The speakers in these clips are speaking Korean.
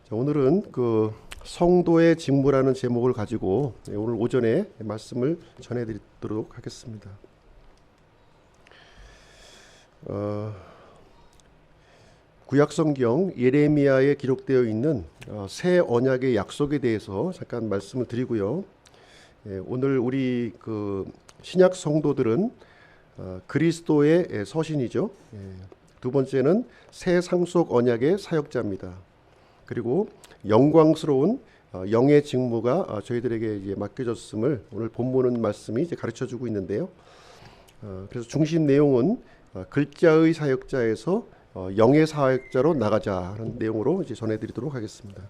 자, 오늘은 그 성도의 직무라는 제목을 가지고 오늘 오전에 말씀을 전해드리도록 하겠습니다. 구약성경 예레미야에 기록되어 있는 새 언약의 약속에 대해서 잠깐 말씀을 드리고요. 오늘 우리 그 신약 성도들은 그리스도의 서신이죠. 두 번째는 새 상속 언약의 사역자입니다. 그리고 영광스러운 영의 직무가 저희들에게 이제 맡겨졌음을 오늘 본문은 말씀이 이제 가르쳐주고 있는데요. 그래서 중심 내용은 글자의 사역자에서 영의 사역자로 나가자 하는 내용으로 이제 전해드리도록 하겠습니다.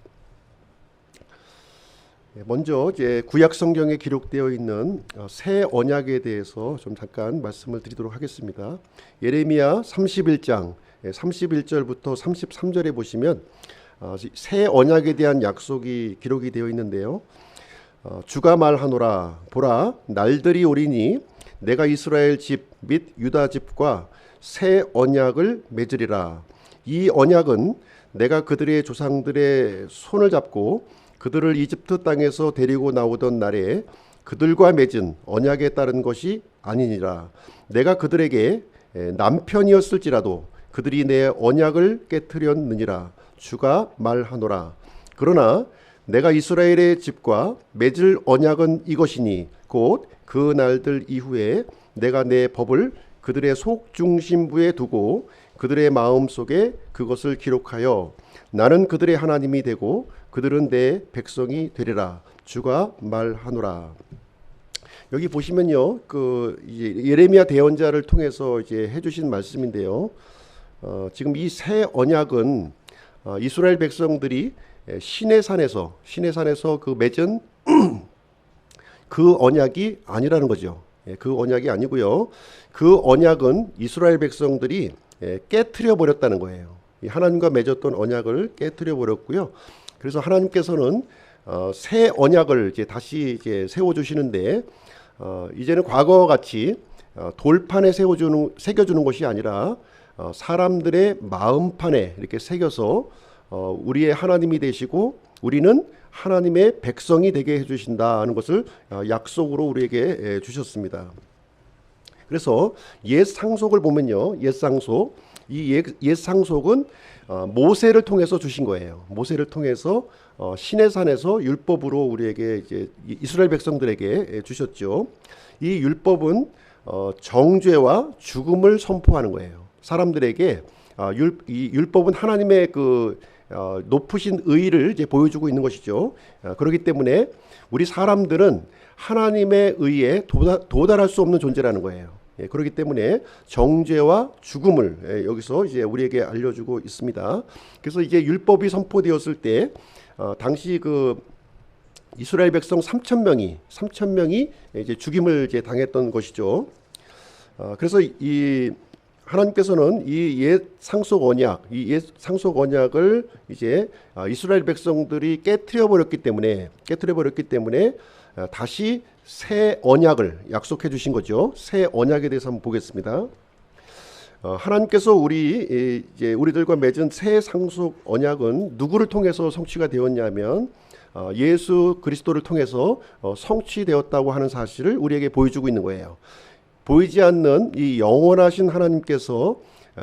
먼저 이제 구약 성경에 기록되어 있는 새 언약에 대해서 좀 잠깐 말씀을 드리도록 하겠습니다. 예레미야 31장 31절부터 33절에 보시면 새 언약에 대한 약속이 기록이 되어 있는데요. 주가 말하노라 보라 날들이 오리니 내가 이스라엘 집 및 유다 집과 새 언약을 맺으리라. 이 언약은 내가 그들의 조상들의 손을 잡고 그들을 이집트 땅에서 데리고 나오던 날에 그들과 맺은 언약에 따른 것이 아니니라. 내가 그들에게 남편이었을지라도 그들이 내 언약을 깨뜨렸느니라. 주가 말하노라. 그러나 내가 이스라엘의 집과 맺을 언약은 이것이니 곧 그 날들 이후에 내가 내 법을 그들의 속중심부에 두고 그들의 마음속에 그것을 기록하여 나는 그들의 하나님이 되고 그들은 내 백성이 되리라. 주가 말하노라. 여기 보시면요, 그 예레미야 대언자를 통해서 이제 해주신 말씀인데요. 지금 이 새 언약은 이스라엘 백성들이 시내산에서 그 맺은 그 언약이 아니라는 거죠. 그 언약이 아니고요. 그 언약은 이스라엘 백성들이 깨트려 버렸다는 거예요. 하나님과 맺었던 언약을 깨트려 버렸고요. 그래서 하나님께서는 새 언약을 이제 다시 이제 세워 주시는데 이제는 과거와 같이 돌판에 새겨주는 것이 아니라 사람들의 마음판에 이렇게 새겨서 우리의 하나님이 되시고 우리는 하나님의 백성이 되게 해주신다는 것을 약속으로 우리에게 주셨습니다. 그래서 옛 상속을 보면요, 옛 상속, 이 옛 상속은 모세를 통해서 주신 거예요. 모세를 통해서 시내산에서 율법으로 우리에게 이제 이스라엘 백성들에게 주셨죠. 이 율법은 정죄와 죽음을 선포하는 거예요. 사람들에게 이 율법은 하나님의 그 높으신 의를 이제 보여주고 있는 것이죠. 그렇기 때문에 우리 사람들은 하나님의 의에 도달할 수 없는 존재라는 거예요. 그렇기 때문에 정죄와 죽음을 여기서 이제 우리에게 알려주고 있습니다. 그래서 이제 율법이 선포되었을 때 당시 그 이스라엘 백성 3,000명이 이제 죽임을 이제 당했던 것이죠. 그래서 이 하나님께서는 이 옛 상속 언약을 이제 이스라엘 백성들이 깨트려 버렸기 때문에 다시 새 언약을 약속해 주신 거죠. 새 언약에 대해서 한번 보겠습니다. 하나님께서 우리들과 맺은 새 상속 언약은 누구를 통해서 성취가 되었냐면 예수 그리스도를 통해서 성취되었다고 하는 사실을 우리에게 보여주고 있는 거예요. 보이지 않는 이 영원하신 하나님께서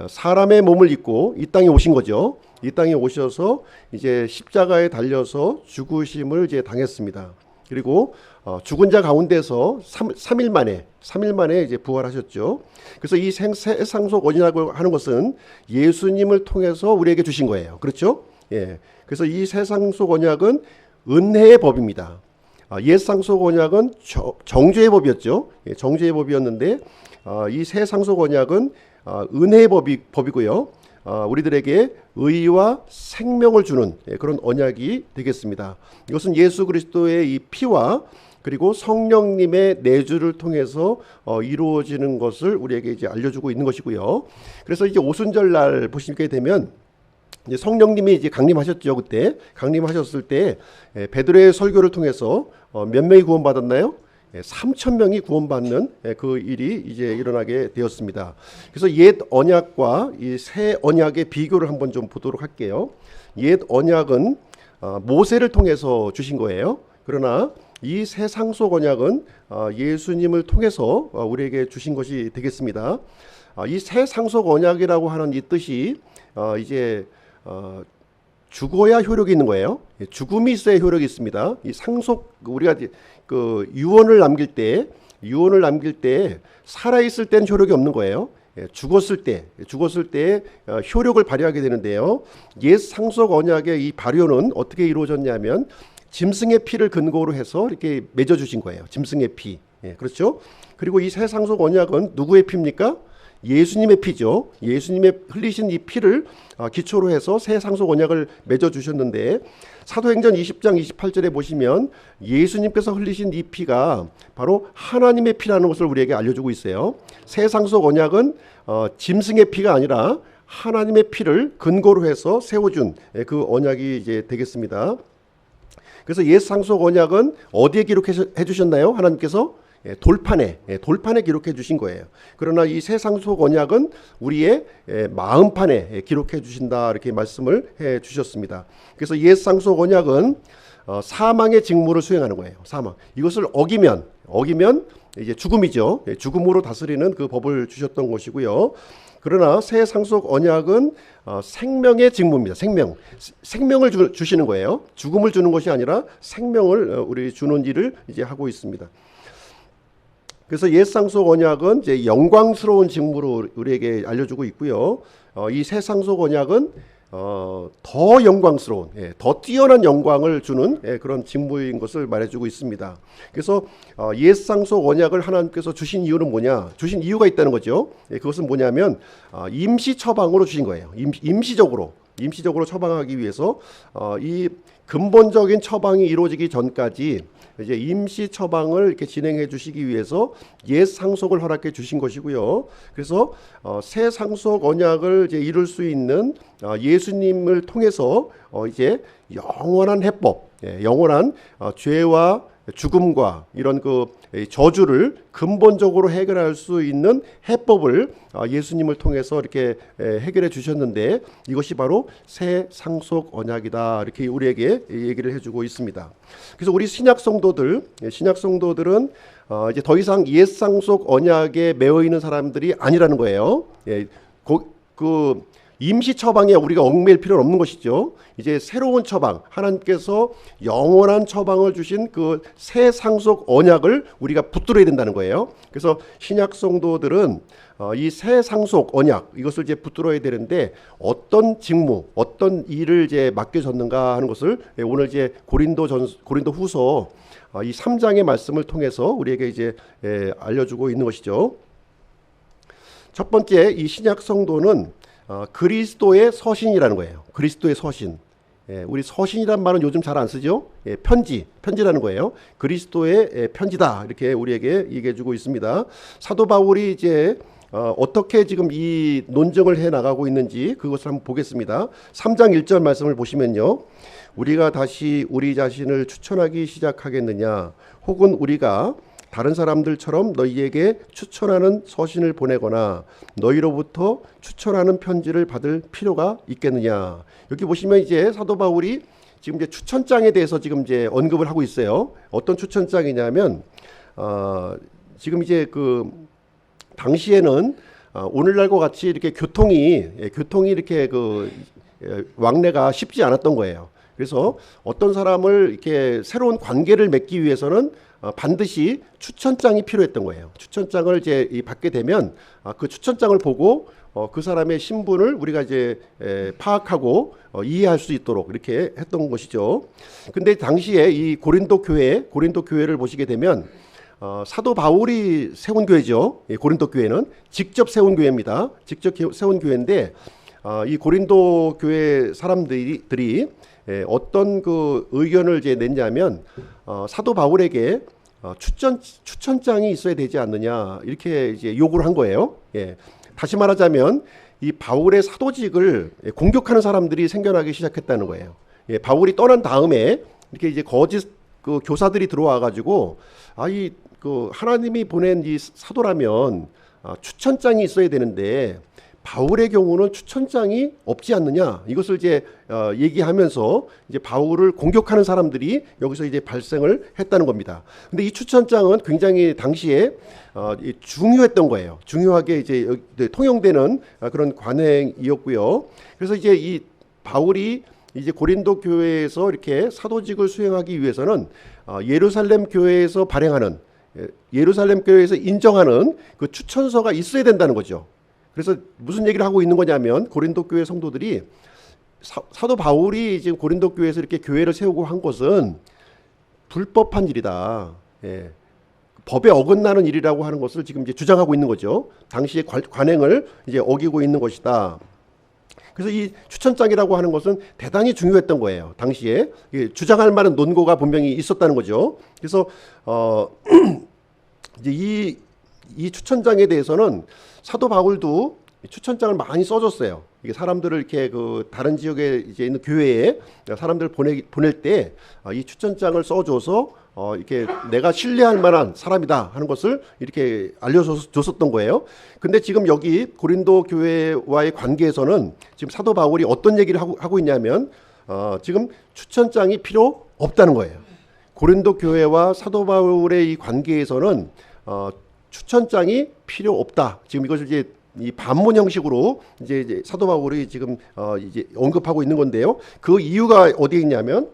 사람의 몸을 입고 이 땅에 오신 거죠. 이 땅에 오셔서 이제 십자가에 달려서 죽으심을 이제 당했습니다. 그리고 죽은 자 가운데서 3일 만에 이제 부활하셨죠. 그래서 이 새 상속 언약이라고 하는 것은 예수님을 통해서 우리에게 주신 거예요. 그렇죠? 예. 그래서 이 새 상속 언약은 은혜의 법입니다. 옛 상속 언약은 정죄의 법이었죠. 정죄의 법이었는데 이 새 상속 언약은 은혜의 법이고요. 우리들에게 의와 생명을 주는 그런 언약이 되겠습니다. 이것은 예수 그리스도의 이 피와 그리고 성령님의 내주를 통해서 이루어지는 것을 우리에게 이제 알려주고 있는 것이고요. 그래서 이제 오순절 날 보시게 되면 이제 성령님이 이제 강림하셨죠. 그때 강림하셨을 때 베드로의 설교를 통해서 몇 명이 구원받았나요? 3,000명이 구원받는 그 일이 이제 일어나게 되었습니다. 그래서 옛 언약과 이 새 언약의 비교를 한번 좀 보도록 할게요. 옛 언약은 모세를 통해서 주신 거예요. 그러나 이 새 상속 언약은 예수님을 통해서 우리에게 주신 것이 되겠습니다. 이 새 상속 언약이라고 하는 이 뜻이 이제 죽어야 효력이 있는 거예요. 죽음이 있어야 효력이 있습니다. 이 상속, 우리가 그 유언을 남길 때 살아 있을 때는 효력이 없는 거예요. 죽었을 때 효력을 발휘하게 되는데요. 옛 상속 언약의 이 발효는 어떻게 이루어졌냐면 짐승의 피를 근거로 해서 이렇게 맺어 주신 거예요. 짐승의 피. 그렇죠? 그리고 이 새 상속 언약은 누구의 피입니까? 예수님의 피죠. 예수님의 흘리신 이 피를 기초로 해서 새 상속 언약을 맺어 주셨는데, 사도행전 20장 28절에 보시면 예수님께서 흘리신 이 피가 바로 하나님의 피라는 것을 우리에게 알려주고 있어요. 새 상속 언약은 짐승의 피가 아니라 하나님의 피를 근거로 해서 세워준 그 언약이 이제 되겠습니다. 그래서 옛 상속 언약은 어디에 기록해 주셨나요? 하나님께서 돌판에 기록해 주신 거예요. 그러나 이 새 상속 언약은 우리의 마음판에 기록해 주신다, 이렇게 말씀을 해 주셨습니다. 그래서 옛 상속 언약은 사망의 직무를 수행하는 거예요. 사망. 이것을 어기면 이제 죽음이죠. 죽음으로 다스리는 그 법을 주셨던 것이고요. 그러나 새 상속 언약은 생명의 직무입니다. 생명을 주시는 거예요. 죽음을 주는 것이 아니라 생명을 우리 주는 일을 이제 하고 있습니다. 그래서 옛 상속 언약은 이제 영광스러운 직무로 우리에게 알려주고 있고요. 이 새 상속 언약은 더 영광스러운, 더 뛰어난 영광을 주는 그런 직무인 것을 말해주고 있습니다. 그래서 옛 상속 언약을 하나님께서 주신 이유는 뭐냐? 주신 이유가 있다는 거죠. 그것은 뭐냐면 임시 처방으로 주신 거예요. 임시적으로 처방하기 위해서 이 근본적인 처방이 이루어지기 전까지 이제 임시 처방을 이렇게 진행해 주시기 위해서 옛 상속을 허락해 주신 것이고요. 그래서 새 상속 언약을 이제 이룰 수 있는 예수님을 통해서 이제 영원한 해법, 영원한 죄와 죽음과 이런 그 저주를 근본적으로 해결할 수 있는 해법을 예수님을 통해서 이렇게 해결해 주셨는데, 이것이 바로 새 상속 언약이다, 이렇게 우리에게 얘기를 해주고 있습니다. 그래서 우리 신약 성도들은 이제 더 이상 옛 상속 언약에 매여 있는 사람들이 아니라는 거예요. 그 임시 처방에 우리가 얽매일 필요는 없는 것이죠. 이제 새로운 처방, 하나님께서 영원한 처방을 주신 그 새 상속 언약을 우리가 붙들어야 된다는 거예요. 그래서 신약 성도들은 이 새 상속 언약, 이것을 이제 붙들어야 되는데 어떤 직무, 어떤 일을 이제 맡겨졌는가 하는 것을 오늘 이제 고린도후서 이 3장의 말씀을 통해서 우리에게 이제 알려주고 있는 것이죠. 첫 번째, 이 신약 성도는 그리스도의 서신이라는 거예요. 그리스도의 서신. 우리 서신이란 말은 요즘 잘 안 쓰죠. 편지라는 거예요. 그리스도의 편지다, 이렇게 우리에게 얘기해주고 있습니다. 사도 바울이 이제 어떻게 지금 이 논증을 해 나가고 있는지 그것을 한번 보겠습니다. 3장 1절 말씀을 보시면요, 우리가 다시 우리 자신을 추천하기 시작하겠느냐, 혹은 우리가 다른 사람들처럼 너희에게 추천하는 서신을 보내거나 너희로부터 추천하는 편지를 받을 필요가 있겠느냐. 여기 보시면 이제 사도 바울이 지금 이제 추천장에 대해서 지금 이제 언급을 하고 있어요. 어떤 추천장이냐면 지금 이제 그 당시에는 오늘날과 같이 이렇게 교통이 이렇게 그 왕래가 쉽지 않았던 거예요. 그래서 어떤 사람을 이렇게 새로운 관계를 맺기 위해서는 반드시 추천장이 필요했던 거예요. 추천장을 이제 받게 되면 그 추천장을 보고 그 사람의 신분을 우리가 이제 파악하고 이해할 수 있도록 이렇게 했던 것이죠. 근데 당시에 이 고린도 교회를 보시게 되면 사도 바울이 세운 교회죠. 고린도 교회는 직접 세운 교회입니다. 직접 세운 교회인데 이 고린도 교회 사람들이 어떤 그 의견을 이제 냈냐면 사도 바울에게 추천장이 있어야 되지 않느냐, 이렇게 이제 요구를 한 거예요. 다시 말하자면 이 바울의 사도직을 공격하는 사람들이 생겨나기 시작했다는 거예요. 바울이 떠난 다음에 이렇게 이제 거짓 그 교사들이 들어와 가지고 이 그 하나님이 보낸 이 사도라면 추천장이 있어야 되는데 바울의 경우는 추천장이 없지 않느냐, 이것을 이제 얘기하면서 이제 바울을 공격하는 사람들이 여기서 이제 발생을 했다는 겁니다. 근데 이 추천장은 굉장히 당시에 중요했던 거예요. 중요하게 이제 통용되는 그런 관행이었고요. 그래서 이제 이 바울이 이제 고린도 교회에서 이렇게 사도직을 수행하기 위해서는 예루살렘 교회에서 발행하는, 예루살렘 교회에서 인정하는 그 추천서가 있어야 된다는 거죠. 그래서 무슨 얘기를 하고 있는 거냐면, 고린도 교회 성도들이 사도 바울이 지금 고린도 교회에서 이렇게 교회를 세우고 한 것은 불법한 일이다. 예. 법에 어긋나는 일이라고 하는 것을 지금 이제 주장하고 있는 거죠. 당시의 관행을 이제 어기고 있는 것이다. 그래서 이 추천장이라고 하는 것은 대단히 중요했던 거예요. 당시에 주장할 만한 논거가 분명히 있었다는 거죠. 그래서 이제 이 추천장에 대해서는 사도 바울도 추천장을 많이 써줬어요. 이게 사람들을 이렇게 그 다른 지역에 이제 있는 교회에 사람들을 보낼 때 이 추천장을 써줘서 이렇게 내가 신뢰할 만한 사람이다 하는 것을 이렇게 알려줬었던 거예요. 근데 지금 여기 고린도 교회와의 관계에서는 지금 사도 바울이 어떤 얘기를 하고 있냐면 지금 추천장이 필요 없다는 거예요. 고린도 교회와 사도 바울의 이 관계에서는 추천장이 필요 없다. 지금 이것을 이제 이 반문 형식으로 이제 사도 바울이 지금 이제 언급하고 있는 건데요. 그 이유가 어디에 있냐면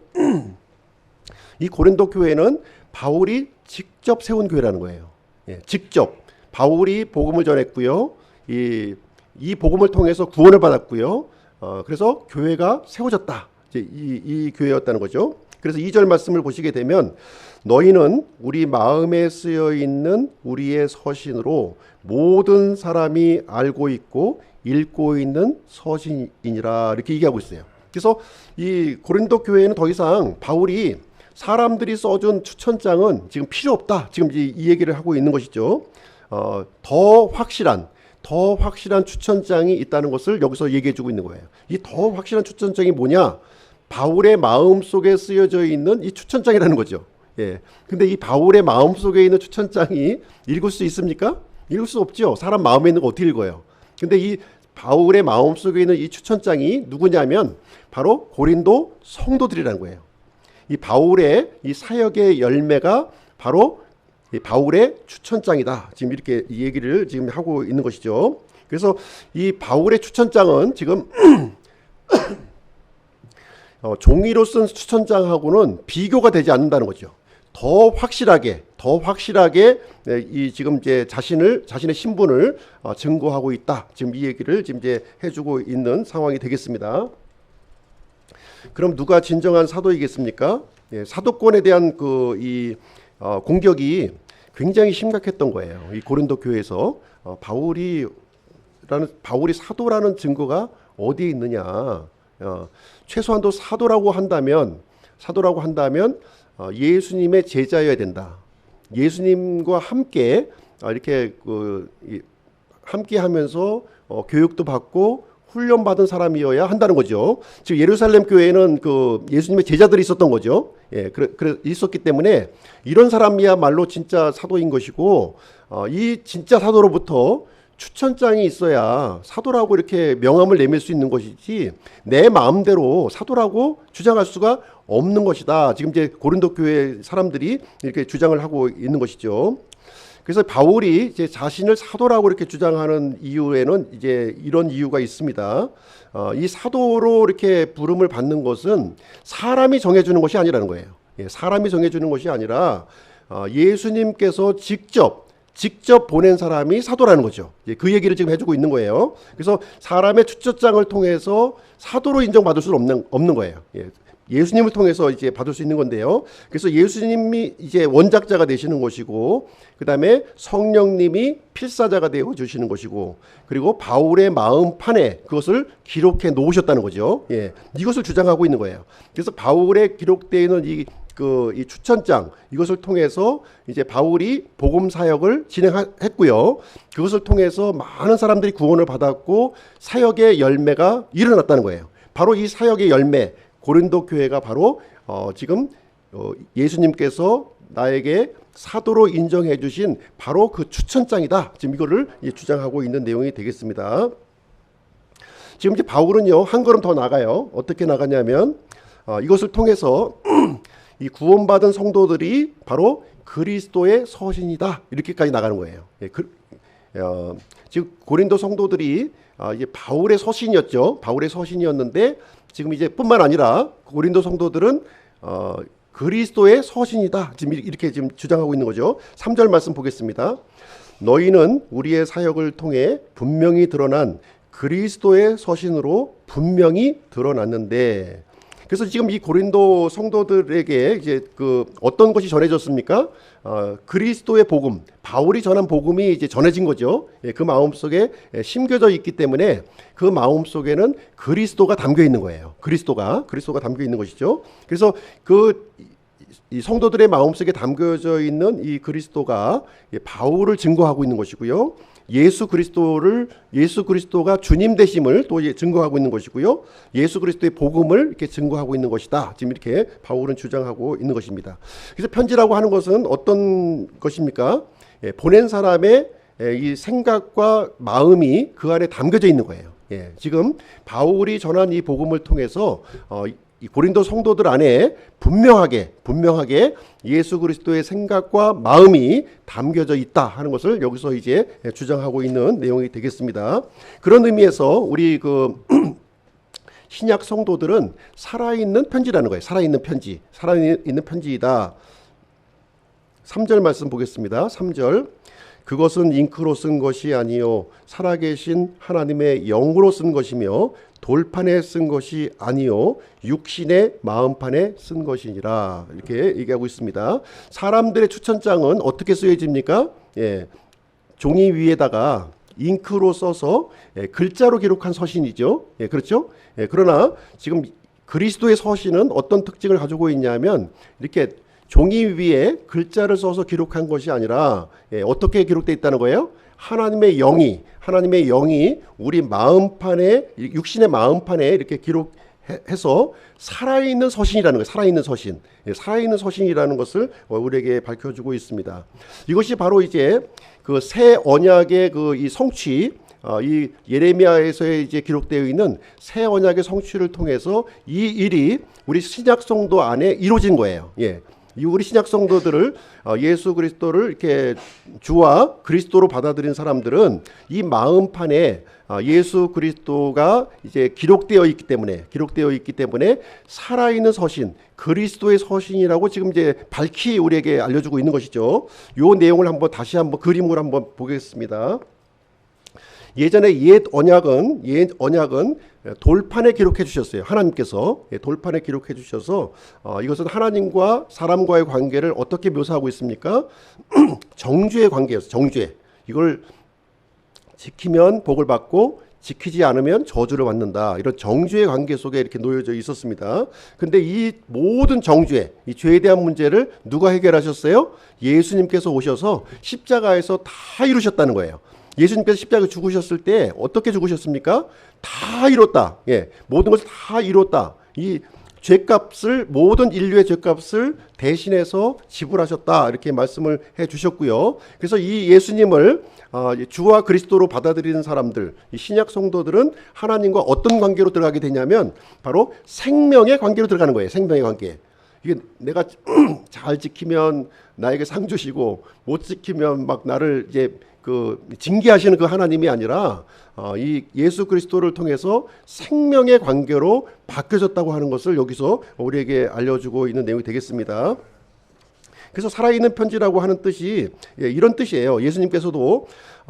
이 고린도 교회는 바울이 직접 세운 교회라는 거예요. 예, 직접 바울이 복음을 전했고요. 이 복음을 통해서 구원을 받았고요. 그래서 교회가 세워졌다. 이제 이 교회였다는 거죠. 그래서 2절 말씀을 보시게 되면 너희는 우리 마음에 쓰여 있는 우리의 서신으로 모든 사람이 알고 있고 읽고 있는 서신이니라, 이렇게 얘기하고 있어요. 그래서 이 고린도 교회는 더 이상 바울이 사람들이 써준 추천장은 지금 필요 없다. 지금 이 얘기를 하고 있는 것이죠. 더 확실한 추천장이 있다는 것을 여기서 얘기해주고 있는 거예요. 이 더 확실한 추천장이 뭐냐? 바울의 마음 속에 쓰여져 있는 이 추천장이라는 거죠. 예. 근데 이 바울의 마음 속에 있는 추천장이 읽을 수 있습니까? 읽을 수 없죠. 사람 마음에 있는 거 어떻게 읽어요? 근데 이 바울의 마음 속에 있는 이 추천장이 누구냐면 바로 고린도 성도들이라는 거예요. 이 바울의 이 사역의 열매가 바로 이 바울의 추천장이다. 지금 이렇게 이 얘기를 지금 하고 있는 것이죠. 그래서 이 바울의 추천장은 지금 종이로 쓴 추천장하고는 비교가 되지 않는다는 거죠. 더 확실하게 이 지금 이제 자신의 신분을 증거하고 있다. 지금 이 얘기를 지금 이제 해주고 있는 상황이 되겠습니다. 그럼 누가 진정한 사도이겠습니까? 예, 사도권에 대한 이 공격이 굉장히 심각했던 거예요. 이 고린도 교회에서 바울이 사도라는 증거가 어디에 있느냐? 최소한도 사도라고 한다면 예수님의 제자여야 된다. 예수님과 함께 이렇게 함께 하면서 교육도 받고 훈련받은 사람이어야 한다는 거죠. 지금 예루살렘 교회에는 예수님의 제자들이 있었던 거죠. 예, 그래 있었기 때문에 이런 사람이야말로 진짜 사도인 것이고, 이 진짜 사도로부터 추천장이 있어야 사도라고 이렇게 명함을 내밀 수 있는 것이지 내 마음대로 사도라고 주장할 수가 없는 것이다. 지금 이제 고린도 교회 사람들이 이렇게 주장을 하고 있는 것이죠. 그래서 바울이 이제 자신을 사도라고 이렇게 주장하는 이유에는 이제 이런 이유가 있습니다. 이 사도로 이렇게 부름을 받는 것은 사람이 정해주는 것이 아니라는 거예요. 예, 사람이 정해주는 것이 아니라 예수님께서 직접 보낸 사람이 사도라는 거죠. 그 얘기를 지금 해주고 있는 거예요. 그래서 사람의 추천장을 통해서 사도로 인정받을 수는 없는 거예요. 예수님을 통해서 이제 받을 수 있는 건데요. 그래서 예수님이 이제 원작자가 되시는 것이고, 그 다음에 성령님이 필사자가 되어 주시는 것이고, 그리고 바울의 마음판에 그것을 기록해 놓으셨다는 거죠. 예, 이것을 주장하고 있는 거예요. 그래서 바울에 기록되어 있는 이 추천장, 이것을 통해서 이제 바울이 복음 사역을 진행했고요. 그것을 통해서 많은 사람들이 구원을 받았고 사역의 열매가 일어났다는 거예요. 바로 이 사역의 열매, 고린도 교회가 바로 지금 예수님께서 나에게 사도로 인정해 주신 바로 그 추천장이다. 지금 이거를 주장하고 있는 내용이 되겠습니다. 지금 이제 바울은요 한 걸음 더 나가요. 어떻게 나가냐면 이것을 통해서 이 구원받은 성도들이 바로 그리스도의 서신이다 이렇게까지 나가는 거예요. 예, 지금 고린도 성도들이 이제 바울의 서신이었죠. 바울의 서신이었는데 지금 이제 뿐만 아니라 고린도 성도들은 그리스도의 서신이다. 지금 이렇게 지금 주장하고 있는 거죠. 3절 말씀 보겠습니다. 너희는 우리의 사역을 통해 분명히 드러난 그리스도의 서신으로 분명히 드러났는데, 그래서 지금 이 고린도 성도들에게 이제 어떤 것이 전해졌습니까? 그리스도의 복음, 바울이 전한 복음이 이제 전해진 거죠. 예, 그 마음 속에 심겨져 있기 때문에 그 마음 속에는 그리스도가 담겨 있는 거예요. 그리스도가 담겨 있는 것이죠. 그래서 이 성도들의 마음 속에 담겨져 있는 이 그리스도가 바울을 증거하고 있는 것이고요. 예수 그리스도가 주님 되심을 또 증거하고 있는 것이고요. 예수 그리스도의 복음을 이렇게 증거하고 있는 것이다. 지금 이렇게 바울은 주장하고 있는 것입니다. 그래서 편지라고 하는 것은 어떤 것입니까? 보낸 사람의 이 생각과 마음이 그 안에 담겨져 있는 거예요. 지금 바울이 전한 이 복음을 통해서 이 고린도 성도들 안에 분명하게 예수 그리스도의 생각과 마음이 담겨져 있다 하는 것을 여기서 이제 주장하고 있는 내용이 되겠습니다. 그런 의미에서 우리 신약 성도들은 살아있는 편지라는 거예요. 살아있는 편지이다. 3절 말씀 보겠습니다. 3절. 그것은 잉크로 쓴 것이 아니요 살아계신 하나님의 영으로 쓴 것이며 돌판에 쓴 것이 아니요 육신의 마음판에 쓴 것이니라. 이렇게 얘기하고 있습니다. 사람들의 추천장은 어떻게 쓰여집니까? 종이 위에다가 잉크로 써서 글자로 기록한 서신이죠. 그렇죠? 그러나 지금 그리스도의 서신은 어떤 특징을 가지고 있냐면 이렇게 종이 위에 글자를 써서 기록한 것이 아니라 어떻게 기록되어 있다는 거예요? 하나님의 영이 우리 마음판에, 육신의 마음판에 이렇게 기록해서 살아있는 서신이라는 거예요. 살아있는 서신이라는 것을 우리에게 밝혀주고 있습니다. 이것이 바로 이제 그 새 언약의 이 성취, 이 예레미야에서 이제 기록되어 있는 새 언약의 성취를 통해서 이 일이 우리 신약 성도 안에 이루어진 거예요. 이 우리 신약 성도들을 예수 그리스도를 이렇게 주와 그리스도로 받아들인 사람들은 이 마음판에 예수 그리스도가 이제 기록되어 있기 때문에 살아있는 서신, 그리스도의 서신이라고 지금 이제 밝히 우리에게 알려주고 있는 것이죠. 이 내용을 다시 한번 그림으로 한번 보겠습니다. 예전에 옛 언약은 돌판에 기록해 주셨어요. 하나님께서 돌판에 기록해 주셔서 이것은 하나님과 사람과의 관계를 어떻게 묘사하고 있습니까? 정죄의 관계였어요. 정죄. 이걸 지키면 복을 받고 지키지 않으면 저주를 받는다. 이런 정죄의 관계 속에 이렇게 놓여져 있었습니다. 근데 이 모든 정죄, 이 죄에 대한 문제를 누가 해결하셨어요? 예수님께서 오셔서 십자가에서 다 이루셨다는 거예요. 예수님께서 십자가에 죽으셨을 때 어떻게 죽으셨습니까? 다 이뤘다. 모든 것을 다 이뤘다. 이 죄값을, 모든 인류의 죄값을 대신해서 지불하셨다. 이렇게 말씀을 해 주셨고요. 그래서 이 예수님을 주와 그리스도로 받아들이는 사람들, 이 신약 성도들은 하나님과 어떤 관계로 들어가게 되냐면 바로 생명의 관계로 들어가는 거예요. 생명의 관계. 이게 내가 잘 지키면 나에게 상 주시고 못 지키면 막 나를 이제 징계하시는 그 하나님이 아니라 이 예수 그리스도를 통해서 생명의 관계로 바뀌어졌다고 하는 것을 여기서 우리에게 알려주고 있는 내용이 되겠습니다. 그래서 살아있는 편지라고 하는 뜻이 이런 뜻이에요. 예수님께서도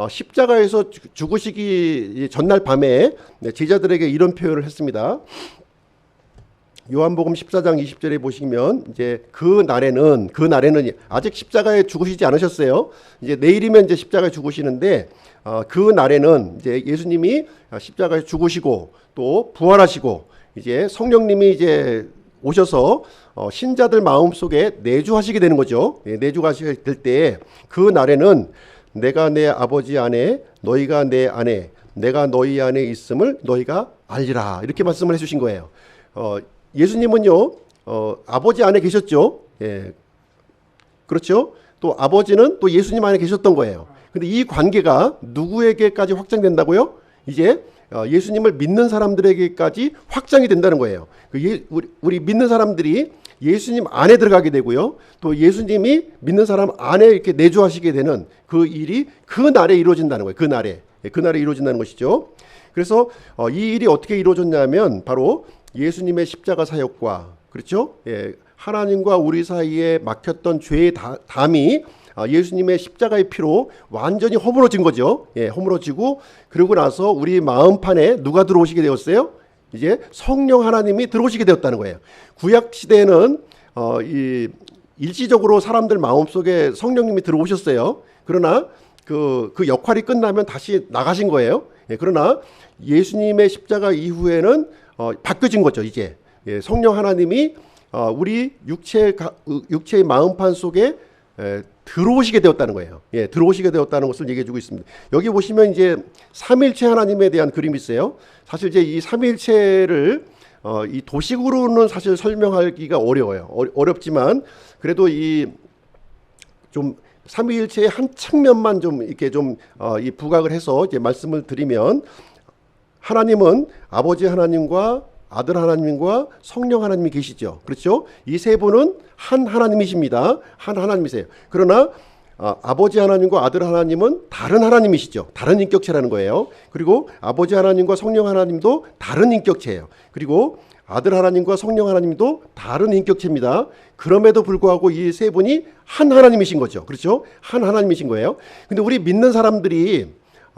십자가에서 죽으시기 전날 밤에 제자들에게 이런 표현을 했습니다. 요한복음 14장 20절에 보시면 이제 그 날에는 아직 십자가에 죽으시지 않으셨어요. 이제 내일이면 이제 십자가에 죽으시는데 그 날에는 이제 예수님이 십자가에 죽으시고 또 부활하시고 이제 성령님이 이제 오셔서 신자들 마음속에 내주하시게 되는 거죠. 내주하시게 될 때 그 날에는 내가 내 아버지 안에 너희가 내 안에 내가 너희 안에 있음을 너희가 알리라. 이렇게 말씀을 해 주신 거예요. 예수님은요, 아버지 안에 계셨죠. 그렇죠. 또 아버지는 또 예수님 안에 계셨던 거예요. 근데 이 관계가 누구에게까지 확장된다고요? 이제 예수님을 믿는 사람들에게까지 확장이 된다는 거예요. 우리 믿는 사람들이 예수님 안에 들어가게 되고요. 또 예수님이 믿는 사람 안에 이렇게 내주하시게 되는 그 일이 그 날에 이루어진다는 거예요. 그 날에 이루어진다는 것이죠. 그래서 이 일이 어떻게 이루어졌냐면 바로 예수님의 십자가 사역과, 그렇죠? 하나님과 우리 사이에 막혔던 죄의 담이 예수님의 십자가의 피로 완전히 허물어진 거죠. 허물어지고, 그러고 나서 우리 마음판에 누가 들어오시게 되었어요? 이제 성령 하나님이 들어오시게 되었다는 거예요. 구약 시대에는 일시적으로 사람들 마음속에 성령님이 들어오셨어요. 그러나 그 역할이 끝나면 다시 나가신 거예요. 그러나 예수님의 십자가 이후에는 바뀌어진 거죠. 이제 성령 하나님이 우리 육체의 마음판 속에 들어오시게 되었다는 거예요. 들어오시게 되었다는 것을 얘기해 주고 있습니다. 여기 보시면 이제 삼위일체 하나님에 대한 그림이 있어요. 사실 이제 이 삼위일체를 이 도식으로는 사실 설명하기가 어려워요. 어렵지만 그래도 이 좀 삼위일체의 한 측면만 좀 이렇게 좀 이 부각을 해서 이제 말씀을 드리면, 하나님은 아버지 하나님과 아들 하나님과 성령 하나님이 계시죠. 그렇죠? 이 세 분은 한 하나님이십니다. 한 하나님이세요. 그러나 아버지 하나님과 아들 하나님은 다른 하나님이시죠. 다른 인격체라는 거예요. 그리고 아버지 하나님과 성령 하나님도 다른 인격체예요. 그리고 아들 하나님과 성령 하나님도 다른 인격체입니다. 그럼에도 불구하고 이 세 분이 한 하나님이신 거죠. 그렇죠? 한 하나님이신 거예요. 근데 우리 믿는 사람들이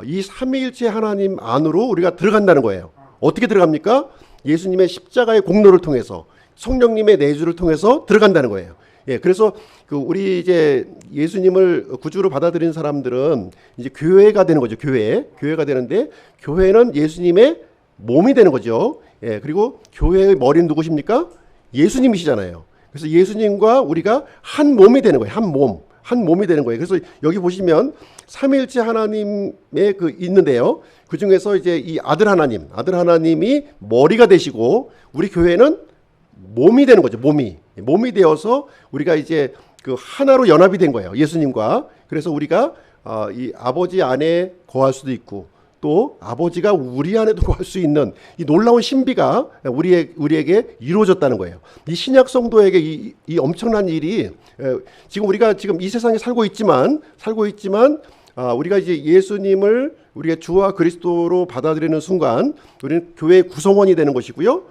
이 삼위일체 하나님 안으로 우리가 들어간다는 거예요. 어떻게 들어갑니까? 예수님의 십자가의 공로를 통해서, 성령님의 내주를 통해서 들어간다는 거예요. 그래서 우리 이제 예수님을 구주로 받아들인 사람들은 이제 교회가 되는 거죠. 교회가 되는데, 교회는 예수님의 몸이 되는 거죠. 그리고 교회의 머리는 누구십니까? 예수님이시잖아요. 그래서 예수님과 우리가 한 몸이 되는 거예요. 한 몸이 되는 거예요. 그래서 여기 보시면 삼위일체 하나님의 있는데요. 그 중에서 이제 이 아들 하나님이 머리가 되시고, 우리 교회는 몸이 되는 거죠. 몸이 되어서 우리가 이제 그 하나로 연합이 된 거예요. 예수님과. 그래서 우리가 이 아버지 안에 거할 수도 있고, 또 아버지가 우리 안에도 거할 수 있는 이 놀라운 신비가 우리에게 이루어졌다는 거예요. 이 신약 성도에게 이 엄청난 일이, 지금 우리가 지금 이 세상에 살고 있지만 우리가 이제 예수님을 우리가 주와 그리스도로 받아들이는 순간 우리는 교회의 구성원이 되는 것이고요.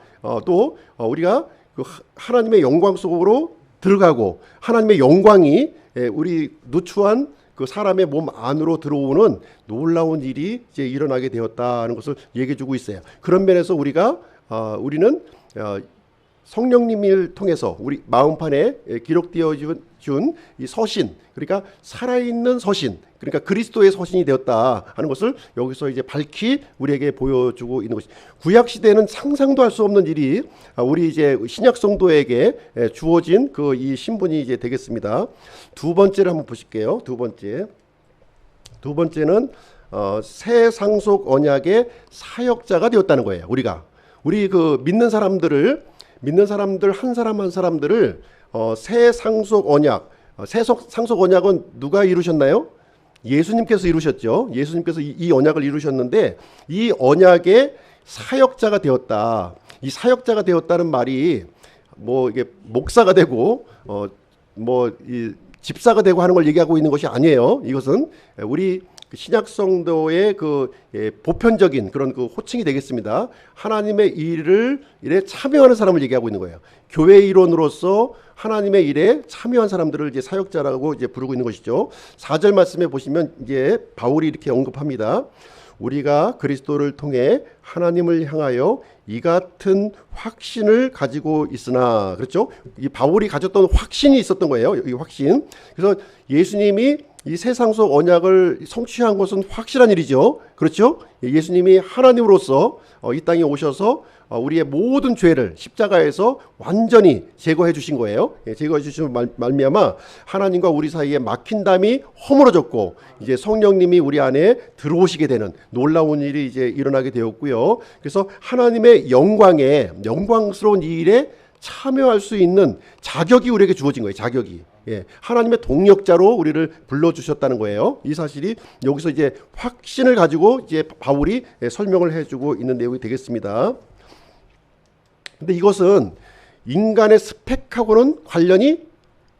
또 우리가 그 하나님의 영광 속으로 들어가고, 하나님의 영광이 우리 누추한 그 사람의 몸 안으로 들어오는 놀라운 일이 이제 일어나게 되었다는 것을 얘기해 주고 있어요. 그런 면에서 우리는 성령님을 통해서 우리 마음판에 기록되어 준 이 서신, 그러니까 살아있는 서신, 그러니까 그리스도의 서신이 되었다 하는 것을 여기서 이제 밝히 우리에게 보여주고 있는 것이, 구약 시대에는 상상도 할 수 없는 일이 우리 이제 신약 성도에게 주어진 그 이 신분이 이제 되겠습니다. 두 번째를 한번 보실게요. 두 번째는 새 상속 언약의 사역자가 되었다는 거예요. 우리 그 믿는 사람들 한 사람 한 사람들을 새 상속 언약, 새 상속 언약은 누가 이루셨나요? 예수님께서 이루셨죠. 예수님께서 이 언약을 이루셨는데, 이 언약의 사역자가 되었다. 이 사역자가 되었다는 말이 뭐 이게 목사가 되고 이 집사가 되고 하는 걸 얘기하고 있는 것이 아니에요. 이것은 우리 신약 성도의 보편적인 그런 호칭이 되겠습니다. 하나님의 일에 참여하는 사람을 얘기하고 있는 거예요. 교회 일원으로서 하나님의 일에 참여한 사람들을 이제 사역자라고 이제 부르고 있는 것이죠. 4절 말씀에 보시면 이제 바울이 이렇게 언급합니다. 우리가 그리스도를 통해 하나님을 향하여 이 같은 확신을 가지고 있으나, 그렇죠? 이 바울이 가졌던 확신이 있었던 거예요. 이 확신. 그래서 예수님이 이 새 상속 언약을 성취한 것은 확실한 일이죠. 그렇죠? 예수님이 하나님으로서 이 땅에 오셔서 우리의 모든 죄를 십자가에서 완전히 제거해 주신 거예요. 제거해 주신 말미암아 하나님과 우리 사이에 막힌 담이 허물어졌고, 이제 성령님이 우리 안에 들어오시게 되는 놀라운 일이 이제 일어나게 되었고요. 그래서 하나님의 영광스러운 이 일에 참여할 수 있는 자격이 우리에게 주어진 거예요. 자격이. 예, 하나님의 동력자로 우리를 불러주셨다는 거예요. 이 사실이 여기서 이제 확신을 가지고 이제 바울이 설명을 해주고 있는 내용이 되겠습니다. 근데 이것은 인간의 스펙하고는 관련이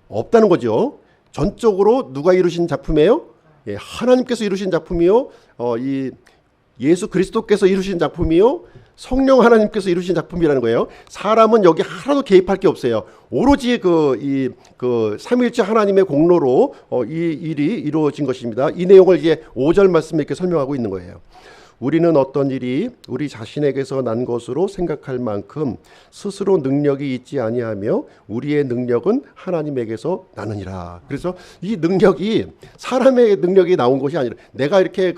없다는 거죠. 전적으로 누가 이루신 작품이에요? 예, 하나님께서 이루신 작품이요. 이 예수 그리스도께서 이루신 작품이요. 성령 하나님께서 이루신 작품이라는 거예요. 사람은 여기 하나도 개입할 게 없어요. 오로지 그 삼위일체 하나님의 공로로 이 일이 이루어진 것입니다. 이 내용을 이제 5절 말씀에 이렇게 설명하고 있는 거예요. 우리는 어떤 일이 우리 자신에게서 난 것으로 생각할 만큼 스스로 능력이 있지 아니하며 우리의 능력은 하나님에게서 나느니라. 그래서 이 능력이 사람의 능력이 나온 것이 아니라 내가 이렇게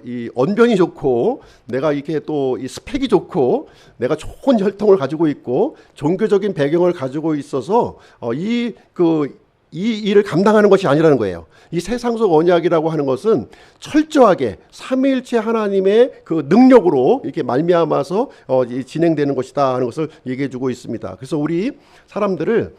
이 언변이 좋고 내가 이렇게 또 이 스펙이 좋고 내가 좋은 혈통을 가지고 있고 종교적인 배경을 가지고 있어서 이 일을 감당하는 것이 아니라는 거예요. 이 세상 속 언약이라고 하는 것은 철저하게 삼위일체 하나님의 그 능력으로 이렇게 말미암아서 진행되는 것이다 하는 것을 얘기해 주고 있습니다. 그래서 우리 사람들을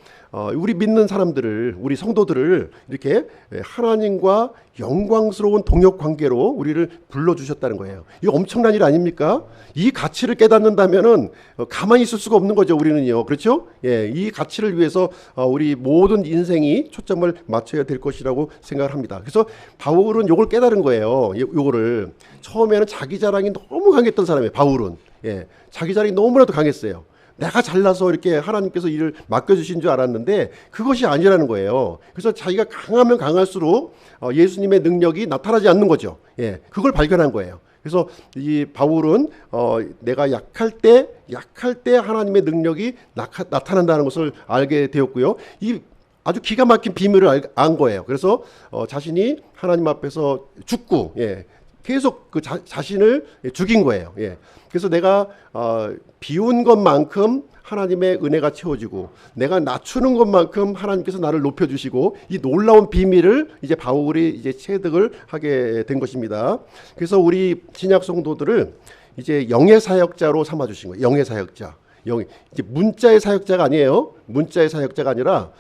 우리 믿는 사람들을 우리 성도들을 이렇게 하나님과 영광스러운 동역 관계로 우리를 불러주셨다는 거예요. 이거 엄청난 일 아닙니까? 이 가치를 깨닫는다면은 가만히 있을 수가 없는 거죠. 우리는요, 그렇죠? 예, 이 가치를 위해서 우리 모든 인생이 초점을 맞춰야 될 것이라고 생각을 합니다. 그래서 바울은 이걸 깨달은 거예요. 요거를 처음에는 자기 자랑이 너무 강했던 사람이에요. 바울은 자기 자랑이 너무나도 강했어요. 내가 잘나서 이렇게 하나님께서 일을 맡겨주신 줄 알았는데 그것이 아니라는 거예요. 그래서 자기가 강하면 강할수록 예수님의 능력이 나타나지 않는 거죠. 예, 그걸 발견한 거예요. 그래서 이 바울은 내가 약할 때 하나님의 능력이 나타난다는 것을 알게 되었고요. 이 아주 기가 막힌 비밀을 안 거예요. 그래서 자신이 하나님 앞에서 죽고 계속 그 자신을 죽인 거예요. 그래서 내가 비운 것만큼 하나님의 은혜가 채워지고 내가 낮추는 것만큼 하나님께서 나를 높여주시고 이 놀라운 비밀을 이제 바울이 이제 체득을 하게 된 것입니다. 그래서 우리 신약 성도들을 이제 영의 사역자로 삼아주신 거예요. 영의 사역자. 이제 문자의 사역자가 아니에요. 문자의 사역자가 아니라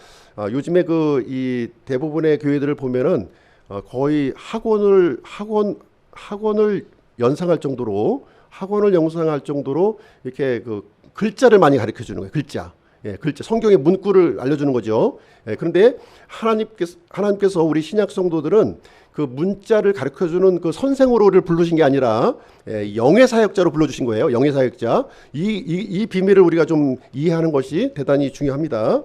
요즘에 이 대부분의 교회들을 보면은 거의 학원을 연상할 정도로 이렇게 글자를 많이 가르쳐 주는 거예요. 글자. 성경의 문구를 알려주는 거죠. 그런데 하나님께서 우리 신약 성도들은 그 문자를 가르쳐 주는 그 선생으로를 부르신 게 아니라 영의 사역자로 불러주신 거예요. 영의 사역자. 이 비밀을 우리가 좀 이해하는 것이 대단히 중요합니다.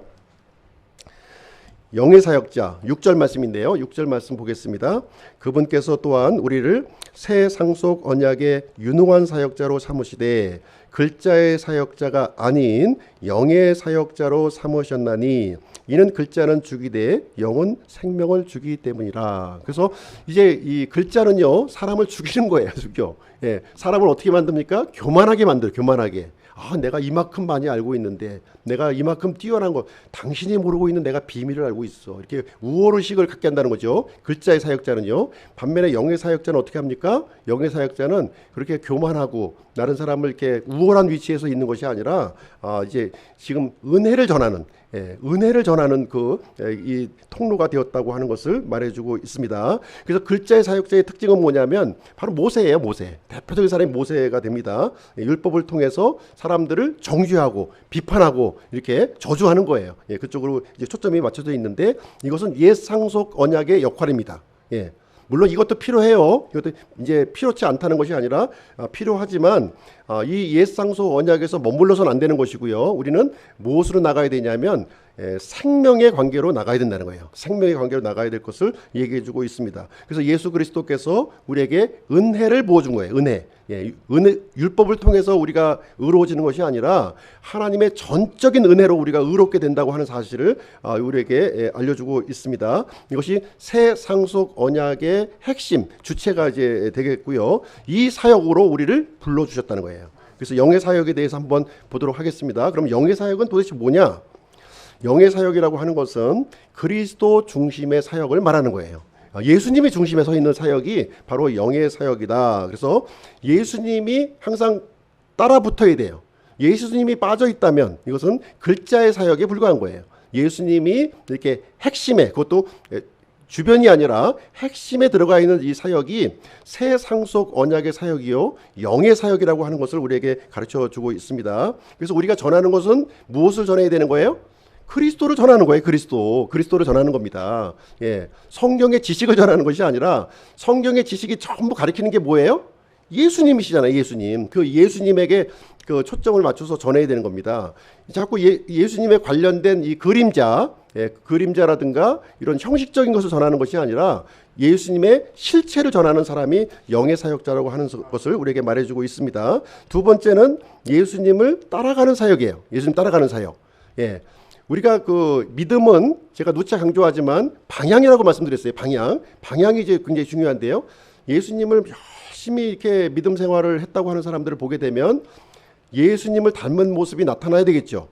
영의 사역자 6절 말씀인데요. 6절 말씀 보겠습니다. 그분께서 또한 우리를 새 상속 언약의 유능한 사역자로 삼으시되 글자의 사역자가 아닌 영의 사역자로 삼으셨나니 이는 글자는 죽이되 영은 생명을 주기 때문이라. 그래서 이제 이 글자는요 사람을 죽이는 거예요. 죽여. 사람을 어떻게 만듭니까? 교만하게 만들어요. 교만하게. 내가 이만큼 많이 알고 있는데 내가 이만큼 뛰어난 거 당신이 모르고 있는 내가 비밀을 알고 있어. 이렇게 우월의식을 갖게 한다는 거죠. 글자의 사역자는요. 반면에 영의 사역자는 어떻게 합니까? 영의 사역자는 그렇게 교만하고 다른 사람을 이렇게 우월한 위치에서 있는 것이 아니라 이제 지금 은혜를 전하는 이 통로가 되었다고 하는 것을 말해주고 있습니다. 그래서 글자의 사역자의 특징은 뭐냐면 바로 모세예요. 모세. 대표적인 사람이 모세가 됩니다. 율법을 통해서 사람들을 정죄하고 비판하고 이렇게 저주하는 거예요. 그쪽으로 이제 초점이 맞춰져 있는데 이것은 옛 상속 언약의 역할입니다. 물론 이것도 필요해요. 이것도 이제 필요치 않다는 것이 아니라 필요하지만 이 옛 상속 언약에서 머물러서는 안 되는 것이고요. 우리는 무엇으로 나가야 되냐면 생명의 관계로 나가야 된다는 거예요. 생명의 관계로 나가야 될 것을 얘기해 주고 있습니다. 그래서 예수 그리스도께서 우리에게 은혜를 부어준 거예요. 은혜. 율법을 통해서 우리가 의로워지는 것이 아니라 하나님의 전적인 은혜로 우리가 의롭게 된다고 하는 사실을 우리에게 알려주고 있습니다. 이것이 새 상속 언약의 핵심 주체가 이제 되겠고요. 이 사역으로 우리를 불러주셨다는 거예요. 그래서 영의 사역에 대해서 한번 보도록 하겠습니다. 그럼 영의 사역은 도대체 뭐냐? 영의 사역이라고 하는 것은 그리스도 중심의 사역을 말하는 거예요. 예수님이 중심에 서 있는 사역이 바로 영의 사역이다. 그래서 예수님이 항상 따라 붙어야 돼요. 예수님이 빠져 있다면 이것은 글자의 사역에 불과한 거예요. 예수님이 이렇게 핵심에, 그것도 주변이 아니라 핵심에 들어가 있는 이 사역이 새 상속 언약의 사역이요 영의 사역이라고 하는 것을 우리에게 가르쳐 주고 있습니다. 그래서 우리가 전하는 것은 무엇을 전해야 되는 거예요? 그리스도를 전하는 거예요. 그리스도를 전하는 겁니다. 예, 성경의 지식을 전하는 것이 아니라 성경의 지식이 전부 가리키는 게 뭐예요? 예수님이시잖아요. 예수님. 그 예수님에게 그 초점을 맞춰서 전해야 되는 겁니다. 자꾸 예수님에 관련된 이 그림자, 그림자라든가 이런 형식적인 것을 전하는 것이 아니라 예수님의 실체를 전하는 사람이 영의 사역자라고 하는 것을 우리에게 말해주고 있습니다. 두 번째는 예수님을 따라가는 사역이에요. 예수님 따라가는 사역. 예. 우리가 그 믿음은 제가 누차 강조하지만 방향이라고 말씀드렸어요. 방향이 이제 굉장히 중요한데요. 예수님을 열심히 이렇게 믿음 생활을 했다고 하는 사람들을 보게 되면 예수님을 닮은 모습이 나타나야 되겠죠.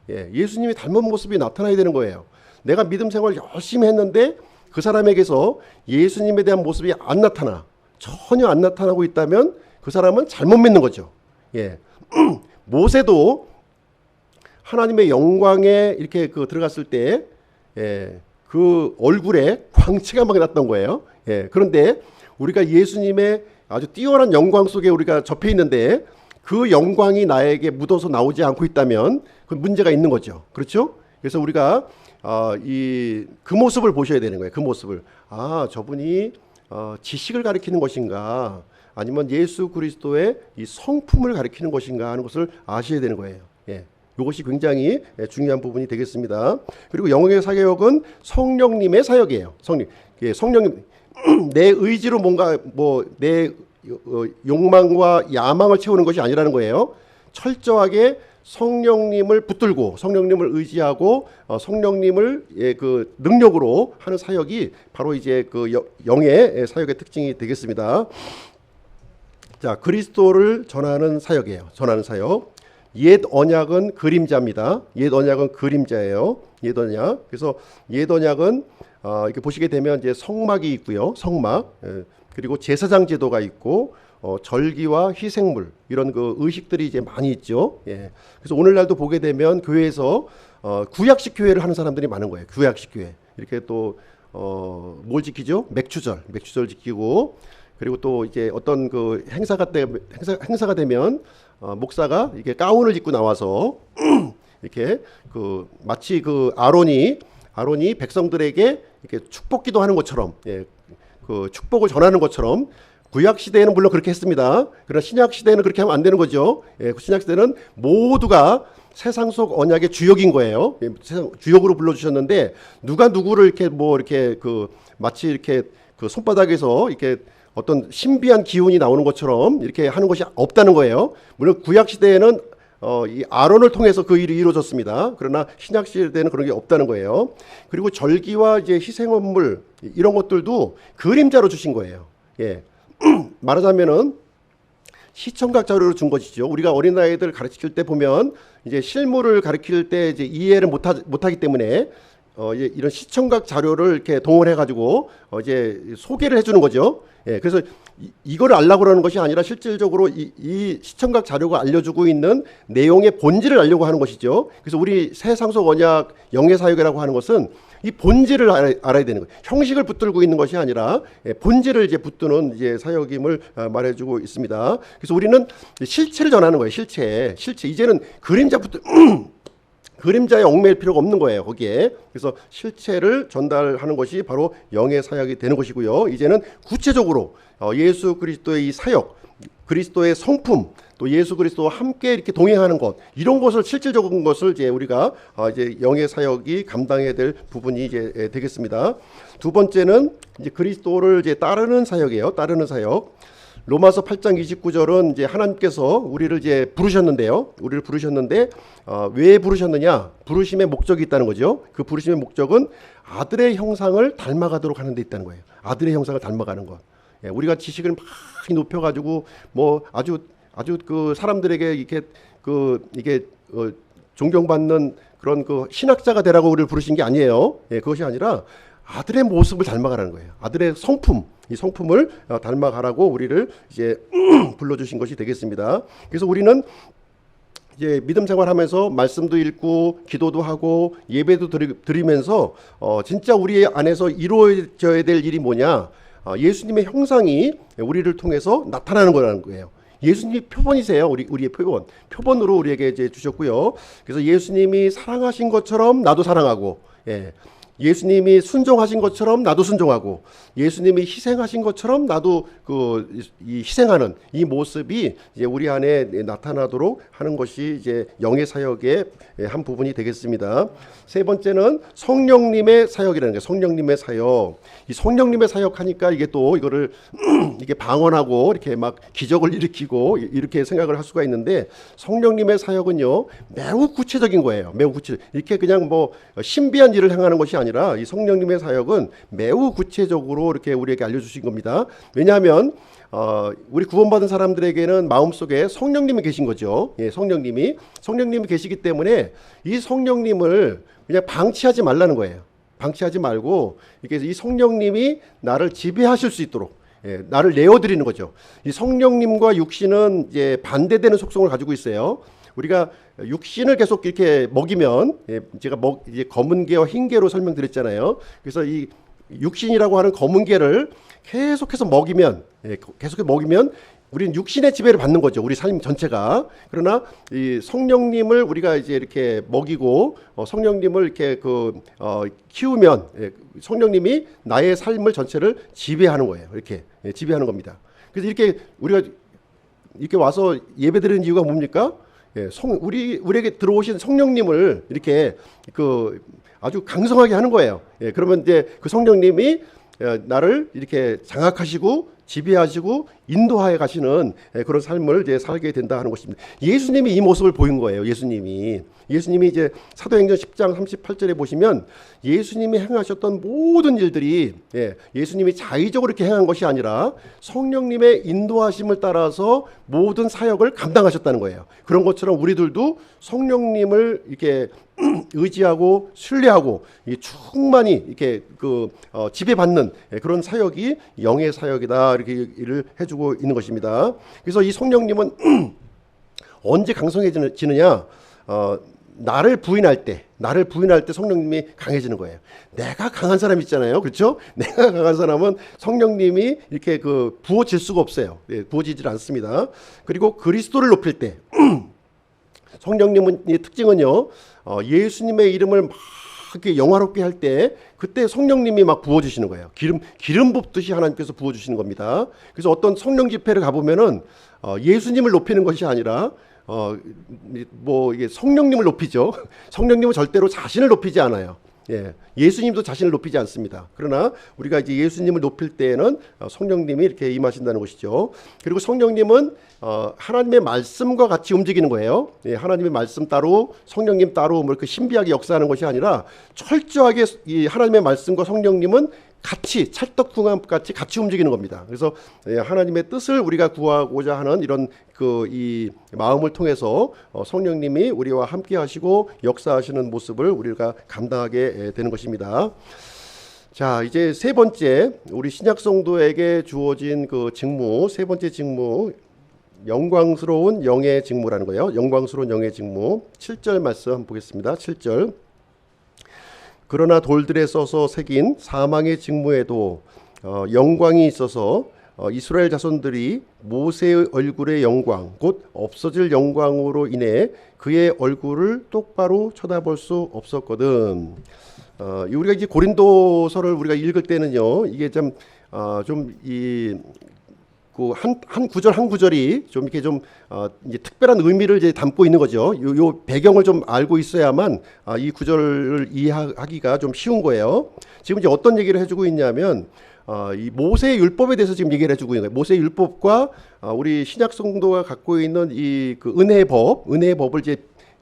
예, 예수님이 닮은 모습이 나타나야 되는 거예요. 내가 믿음 생활을 열심히 했는데 그 사람에게서 예수님에 대한 모습이 안 나타나, 전혀 안 나타나고 있다면 그 사람은 잘못 믿는 거죠. 예, 모세도 하나님의 영광에 이렇게 들어갔을 때, 그 얼굴에 광채가 막 났던 거예요. 예, 그런데 우리가 예수님의 아주 뛰어난 영광 속에 우리가 접해 있는데 그 영광이 나에게 묻어서 나오지 않고 있다면 그 문제가 있는 거죠. 그렇죠? 그래서 우리가 그 모습을 보셔야 되는 거예요. 그 모습을. 저분이 지식을 가리키는 것인가 아니면 예수 그리스도의 이 성품을 가리키는 것인가 하는 것을 아셔야 되는 거예요. 예. 이것이 굉장히 중요한 부분이 되겠습니다. 그리고 영의 사역은 성령님의 사역이에요. 성령님 내 의지로 뭔가 내 욕망과 야망을 채우는 것이 아니라는 거예요. 철저하게 성령님을 붙들고 성령님을 의지하고 성령님을 그 능력으로 하는 사역이 바로 이제 그 영의 사역의 특징이 되겠습니다. 자, 그리스도를 전하는 사역이에요. 전하는 사역. 옛 언약은 그림자입니다. 옛 언약은 그림자예요. 옛 언약. 그래서 옛 언약은 이렇게 보시게 되면 이제 성막이 있고요. 성막. 그리고 제사장 제도가 있고 절기와 희생물 이런 그 의식들이 이제 많이 있죠. 예. 그래서 오늘날도 보게 되면 교회에서 구약식 교회를 하는 사람들이 많은 거예요. 구약식 교회. 이렇게 또 뭘 지키죠? 맥주절 지키고 그리고 또 이제 어떤 그 행사가 되면 목사가 이렇게 가운을 입고 나와서 이렇게 그 마치 그 아론이 백성들에게 이렇게 축복기도 하는 것처럼 그 축복을 전하는 것처럼 구약 시대에는 물론 그렇게 했습니다. 그러나 신약 시대에는 그렇게 하면 안 되는 거죠. 신약 시대는 모두가 세상 속 언약의 주역인 거예요. 주역으로 불러주셨는데 누가 누구를 이렇게 이렇게 그 마치 이렇게 그 손바닥에서 이렇게 어떤 신비한 기운이 나오는 것처럼 이렇게 하는 것이 없다는 거예요. 물론 구약 시대에는 이 아론을 통해서 그 일이 이루어졌습니다. 그러나 신약 시대에는 그런 게 없다는 거예요. 그리고 절기와 이제 희생원물 이런 것들도 그림자로 주신 거예요. 예. 말하자면은 시청각 자료로 준 것이죠. 우리가 어린아이들 가르칠 때 보면 이제 실물을 가르칠 때 이제 이해를 못하기 때문에 이런 시청각 자료를 이렇게 동원해가지고 이제 소개를 해주는 거죠. 예, 그래서 이거를 알려고 그러는 것이 아니라 실질적으로 이 시청각 자료가 알려주고 있는 내용의 본질을 알려고 하는 것이죠. 그래서 우리 새 상속 언약 영의 사역이라고 하는 것은 이 본질을 알아야 되는 거예요. 형식을 붙들고 있는 것이 아니라 본질을 이제 붙드는 이제 사역임을 말해주고 있습니다. 그래서 우리는 실체를 전하는 거예요. 실체. 이제는 그림자에 얽매일 필요가 없는 거예요. 거기에. 그래서 실체를 전달하는 것이 바로 영의 사역이 되는 것이고요. 이제는 구체적으로 예수 그리스도의 이 사역, 그리스도의 성품, 또 예수 그리스도와 함께 이렇게 동행하는 것, 이런 것을 실질적인 것을 이제 우리가 이제 영의 사역이 감당해야 될 부분이 이제 되겠습니다. 두 번째는 이제 그리스도를 이제 따르는 사역이에요. 따르는 사역. 로마서 8장 29절은 이제 하나님께서 우리를 이제 부르셨는데요. 우리를 부르셨는데 왜 부르셨느냐? 부르심의 목적이 있다는 거죠. 그 부르심의 목적은 아들의 형상을 닮아가도록 하는 데 있다는 거예요. 아들의 형상을 닮아가는 것. 예, 우리가 지식을 막 높여가지고 뭐 아주 그 사람들에게 이게 존경받는 그런 그 신학자가 되라고 우리를 부르신 게 아니에요. 예, 그것이 아니라 아들의 모습을 닮아가라는 거예요. 아들의 성품, 이 성품을 닮아가라고 우리를 이제 불러주신 것이 되겠습니다. 그래서 우리는 이제 믿음 생활하면서 말씀도 읽고 기도도 하고 예배도 드리면서 진짜 우리 안에서 이루어져야 될 일이 뭐냐? 예수님의 형상이 우리를 통해서 나타나는 거라는 거예요. 예수님이 표본이세요. 우리의 표본으로 우리에게 이제 주셨고요. 그래서 예수님이 사랑하신 것처럼 나도 사랑하고, 예. 예수님이 순종하신 것처럼 나도 순종하고, 예수님이 희생하신 것처럼 나도 이 희생하는 이 모습이 이제 우리 안에 나타나도록 하는 것이 이제 영의 사역의 한 부분이 되겠습니다. 세 번째는 성령님의 사역이라는 거예요. 성령님의 사역. 이 성령님의 사역하니까 이게 또 이거를 이게 방언하고 이렇게 막 기적을 일으키고 이렇게 생각을 할 수가 있는데, 성령님의 사역은요 매우 구체적인 거예요. 매우 구체적. 이렇게 그냥 뭐 신비한 일을 행하는 것이 아니라 이 성령님의 사역은 매우 구체적으로 이렇게 우리에게 알려주신 겁니다. 왜냐하면 우리 구원받은 사람들에게는 마음속에 성령님이 계신 거죠. 예, 성령님이 계시기 때문에 이 성령님을 그냥 방치하지 말라는 거예요. 방치하지 말고 이렇게 이 성령님이 나를 지배하실 수 있도록, 예, 나를 내어드리는 거죠. 이 성령님과 육신은 이제 반대되는 속성을 가지고 있어요. 우리가 육신을 계속 이렇게 먹이면, 예, 제가 이제 검은 개와 흰 개로 설명드렸잖아요. 그래서 이 육신이라고 하는 검은 개를 계속해서 먹이면, 예, 계속해서 먹이면 우리는 육신의 지배를 받는 거죠. 우리 삶 전체가. 그러나 이 성령님을 우리가 이제 이렇게 먹이고 성령님을 이렇게 키우면, 예, 성령님이 나의 삶을 전체를 지배하는 거예요. 이렇게, 예, 지배하는 겁니다. 그래서 이렇게 우리가 이렇게 와서 예배드리는 이유가 뭡니까? 예, 우리에게 들어오신 성령님을 이렇게 아주 강성하게 하는 거예요. 예, 그러면 이제 그 성령님이 나를 이렇게 장악하시고 지배하시고 인도하여 가시는 그런 삶을 이제 살게 된다 하는 것입니다. 예수님이 이 모습을 보인 거예요. 예수님이 이제 사도행전 10장 38절에 보시면 예수님이 행하셨던 모든 일들이, 예, 예수님이 자의적으로 이렇게 행한 것이 아니라 성령님의 인도하심을 따라서 모든 사역을 감당하셨다는 거예요. 그런 것처럼 우리들도 성령님을 이렇게 의지하고 신뢰하고 충만히 이렇게 지배받는 그런 사역이 영의 사역이다, 이렇게 일을 해주고 있는 것입니다. 그래서 이 성령님은 언제 강성해지느냐? 나를 부인할 때 성령님이 강해지는 거예요. 내가 강한 사람 있잖아요, 그렇죠? 내가 강한 사람은 성령님이 이렇게 부어질 수가 없어요. 예, 부어지질 않습니다. 그리고 그리스도를 높일 때 성령님은 이 특징은요, 예수님의 이름을 막 이렇게 영화롭게 할 때 그때 성령님이 막 부어주시는 거예요. 기름 붓듯이 하나님께서 부어주시는 겁니다. 그래서 어떤 성령 집회를 가보면은 예수님을 높이는 것이 아니라 이게 성령님을 높이죠. 성령님은 절대로 자신을 높이지 않아요. 예, 예수님도 자신을 높이지 않습니다. 그러나 우리가 이제 예수님을 높일 때에는 성령님이 이렇게 임하신다는 것이죠. 그리고 성령님은 하나님의 말씀과 같이 움직이는 거예요. 예, 하나님의 말씀 따로 성령님 따로 뭐 이렇게 신비하게 역사하는 것이 아니라 철저하게 이 하나님의 말씀과 성령님은 같이 찰떡궁합같이 같이 움직이는 겁니다. 그래서 하나님의 뜻을 우리가 구하고자 하는 이런 이 마음을 통해서 성령님이 우리와 함께 하시고 역사하시는 모습을 우리가 감당하게 되는 것입니다. 자, 이제 세 번째, 우리 신약 성도에게 주어진 직무, 세 번째 직무, 영광스러운 영의 직무라는 거예요. 영광스러운 영의 직무. 7절 말씀 한번 보겠습니다. 7절. 그러나 돌들에 써서 새긴 사망의 직무에도 영광이 있어서 이스라엘 자손들이 모세의 얼굴의 영광, 곧 없어질 영광으로 인해 그의 얼굴을 똑바로 쳐다볼 수 없었거든. 우리가 이제 고린도서를 우리가 읽을 때는요, 이게 한 구절 한 구절이 좀 이렇게 이제 특별한 의미를 이제 담고 있는 거죠. 요 배경을 좀 알고 있어야만 이 구절을 이해하기가 좀 쉬운 거예요. 지금 이제 어떤 얘기를 해주고 있냐면 이 모세의 율법에 대해서 지금 얘기를 해주고 있는 거예요. 모세의 율법과 우리 신약 성도가 갖고 있는 이 은혜의 법을 이제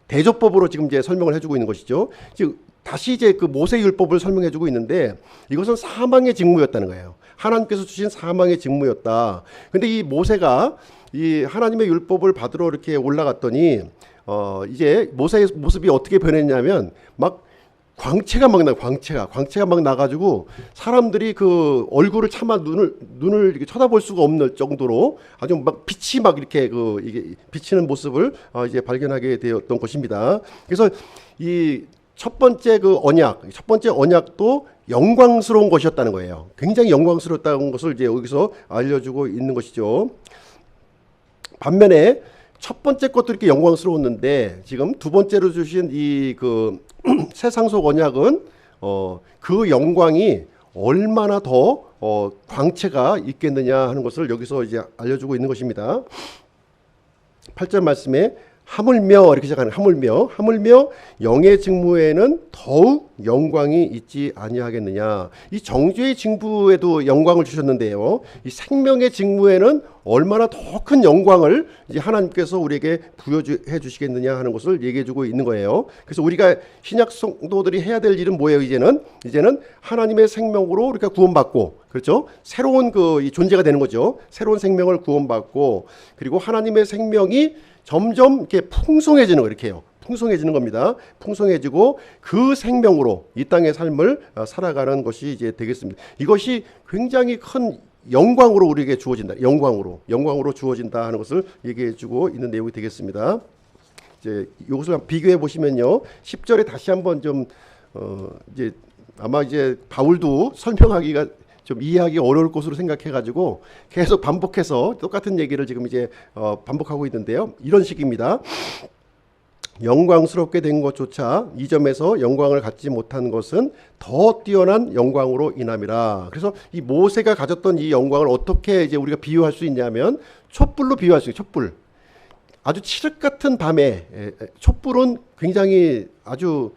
대조법으로 지금 이제 설명을 해주고 있는 것이죠. 즉 다시 이제 모세의 율법을 설명해주고 있는데 이것은 사망의 직무였다는 거예요. 하나님께서 주신 사망의 직무였다. 근데 이 모세가 이 하나님의 율법을 받으러 이렇게 올라갔더니 이제 모세의 모습이 어떻게 변했냐면 막 광채가 막 나, 광채가 막 나가지고 사람들이 그 얼굴을 차마 눈을 이렇게 쳐다볼 수가 없는 정도로 아주 막 빛이 막 이렇게 그 이게 비치는 모습을 이제 발견하게 되었던 것입니다. 그래서 이 첫 번째 그 언약, 첫 번째 언약도 영광스러운 것이었다는 거예요. 굉장히 영광스럽다는 것을 이제 여기서 알려주고 있는 것이죠. 반면에 첫 번째 것도 이렇게 영광스러웠는데 지금 두 번째로 주신 이 그 새 상속 언약은 그 영광이 얼마나 더 광채가 있겠느냐 하는 것을 여기서 이제 알려주고 있는 것입니다. 8절 말씀에 하물며 이렇게 시작하는 하물며 영의 직무에는 더욱 영광이 있지 아니하겠느냐. 이 정죄의 직무에도 영광을 주셨는데요, 이 생명의 직무에는 얼마나 더 큰 영광을 이제 하나님께서 우리에게 부여해 주시겠느냐 하는 것을 얘기해 주고 있는 거예요. 그래서 우리가 신약 성도들이 해야 될 일은 뭐예요? 이제는 하나님의 생명으로 우리가 구원받고, 그렇죠? 새로운 이 존재가 되는 거죠. 새로운 생명을 구원받고, 그리고 하나님의 생명이 점점 이렇게 풍성해지는 거, 이렇게 해요. 풍성해지는 겁니다. 풍성해지고 그 생명으로 이 땅의 삶을 살아가는 것이 이제 되겠습니다. 이것이 굉장히 큰 영광으로 우리에게 주어진다. 영광으로 주어진다 하는 것을 얘기해 주고 있는 내용이 되겠습니다. 이제 이것을 비교해 보시면요, 10절에 다시 한번 좀 이제 아마 이제 바울도 설명하기가 좀 이해하기 어려울 것으로 생각해가지고 계속 반복해서 똑같은 얘기를 지금 이제 반복하고 있는데요. 이런 식입니다. 영광스럽게 된 것조차 이 점에서 영광을 갖지 못한 것은 더 뛰어난 영광으로 인함이라. 그래서 이 모세가 가졌던 이 영광을 어떻게 이제 우리가 비유할 수 있냐면 촛불로 비유할 수 있어요. 촛불. 아주 칠흑 같은 밤에 촛불은 굉장히 아주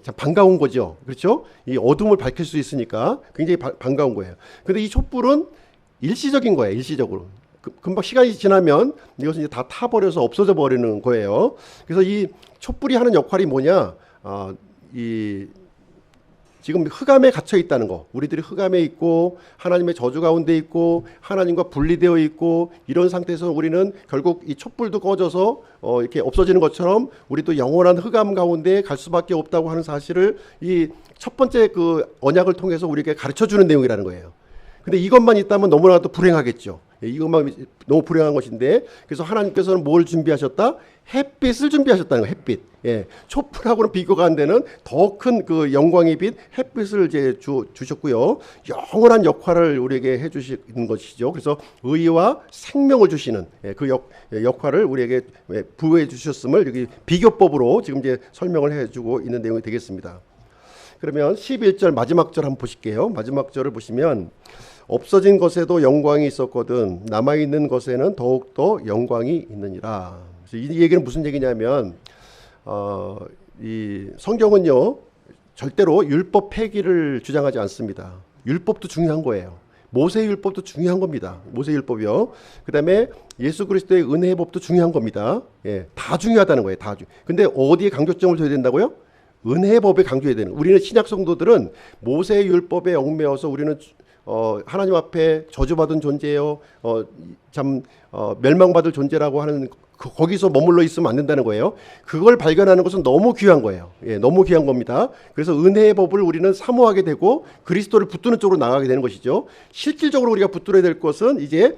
참 반가운 거죠. 그렇죠? 이 어둠을 밝힐 수 있으니까 굉장히 반가운 거예요. 근데 이 촛불은 일시적인 거예요. 일시적으로. 금방 시간이 지나면 이것은 이제 다 타버려서 없어져 버리는 거예요. 그래서 이 촛불이 하는 역할이 뭐냐? 지금 흑암에 갇혀 있다는 거. 우리들이 흑암에 있고 하나님의 저주 가운데 있고 하나님과 분리되어 있고 이런 상태에서 우리는 결국 이 촛불도 꺼져서 이렇게 없어지는 것처럼 우리도 영원한 흑암 가운데 갈 수밖에 없다고 하는 사실을 이 첫 번째 그 언약을 통해서 우리에게 가르쳐 주는 내용이라는 거예요. 근데 이것만 있다면 너무나도 불행하겠죠. 이것만 너무 불행한 것인데, 그래서 하나님께서는 뭘 준비하셨다? 햇빛을 준비하셨다는 거예요. 햇빛. 예. 촛불하고는 비교가 안 되는 더 큰 그 영광의 빛, 햇빛을 이제 주셨고요. 영원한 역할을 우리에게 해주시는 것이죠. 그래서 의와 생명을 주시는 그 역할을 우리에게 부여해 주셨음을 여기 비교법으로 지금 이제 설명을 해주고 있는 내용이 되겠습니다. 그러면 11절 마지막 절 한번 보실게요. 마지막 절을 보시면 없어진 것에도 영광이 있었거든 남아있는 것에는 더욱더 영광이 있느니라. 그래서 이 얘기는 무슨 얘기냐면 이 성경은요 절대로 율법 폐기를 주장하지 않습니다. 율법도 중요한 거예요. 모세 율법도 중요한 겁니다. 모세 율법이요. 그다음에 예수 그리스도의 은혜의 법도 중요한 겁니다. 예, 다 중요하다는 거예요. 다. 근데 어디에 강조점을 둬야 된다고요? 은혜의 법에 강조해야 되는. 우리는 신약 성도들은 모세 율법에 얽매여서 우리는 하나님 앞에 저주받은 존재요, 멸망받을 존재라고 하는 거기서 머물러 있으면 안 된다는 거예요. 그걸 발견하는 것은 너무 귀한 거예요. 예, 너무 귀한 겁니다. 그래서 은혜의 법을 우리는 사모하게 되고 그리스도를 붙드는 쪽으로 나가게 되는 것이죠. 실질적으로 우리가 붙들어야 될 것은 이제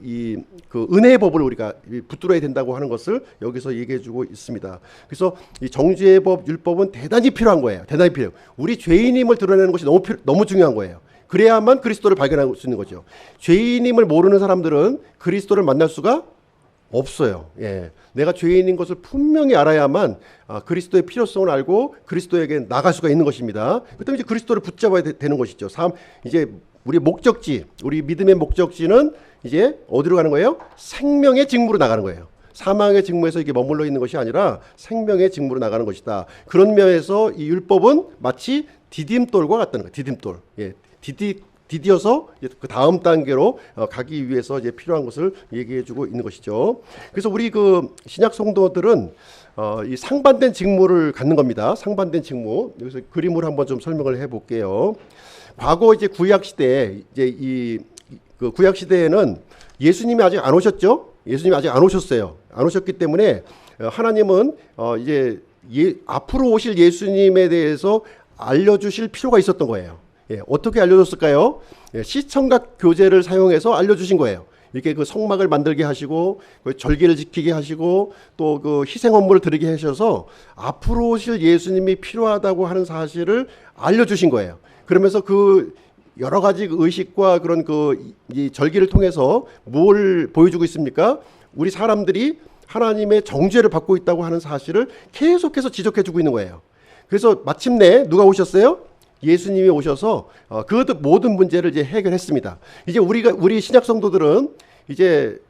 이 그 은혜의 법을 우리가 붙들어야 된다고 하는 것을 여기서 얘기해주고 있습니다. 그래서 이 정죄의 법, 율법은 대단히 필요한 거예요. 대단히 필요해요. 우리 죄인임을 드러내는 것이 너무 중요한 거예요. 그래야만 그리스도를 발견할 수 있는 거죠. 죄인임을 모르는 사람들은 그리스도를 만날 수가 없어요. 예. 내가 죄인인 것을 분명히 알아야만 그리스도의 필요성을 알고 그리스도에게 나갈 수가 있는 것입니다. 그다음에 이제 그리스도를 붙잡아야 되는 것이죠. 이제 우리 목적지, 우리 믿음의 목적지는 이제 어디로 가는 거예요? 생명의 직무로 나가는 거예요. 사망의 직무에서 이게 머물러 있는 것이 아니라 생명의 직무로 나가는 것이다. 그런 면에서 이 율법은 마치 디딤돌과 같다는 거예요. 디딤돌. 예. 디디어서 그 다음 단계로 가기 위해서 이제 필요한 것을 얘기해주고 있는 것이죠. 그래서 우리 그 신약 성도들은 이 상반된 직무를 갖는 겁니다. 상반된 직무. 여기서 그림으로 한번 좀 설명을 해볼게요. 과거 이제 구약 시대, 이제 그 구약 시대에는 예수님이 아직 안 오셨죠? 예수님이 아직 안 오셨어요. 안 오셨기 때문에 하나님은 이제 앞으로 오실 예수님에 대해서 알려주실 필요가 있었던 거예요. 어떻게 알려줬을까요? 시청각 교재를 사용해서 알려주신 거예요. 이렇게 그 성막을 만들게 하시고 그 절기를 지키게 하시고 또 그 희생 업무를 드리게 하셔서 앞으로 오실 예수님이 필요하다고 하는 사실을 알려주신 거예요. 그러면서 그 여러 가지 의식과 그런 이 절기를 통해서 뭘 보여주고 있습니까? 우리 사람들이 하나님의 정죄를 받고 있다고 하는 사실을 계속해서 지적해주고 있는 거예요. 그래서 마침내 누가 오셨어요? 예수님이 오셔서 그 모든 문제를 이제 해결했습니다. 이제 우리 신약 성도들은 이제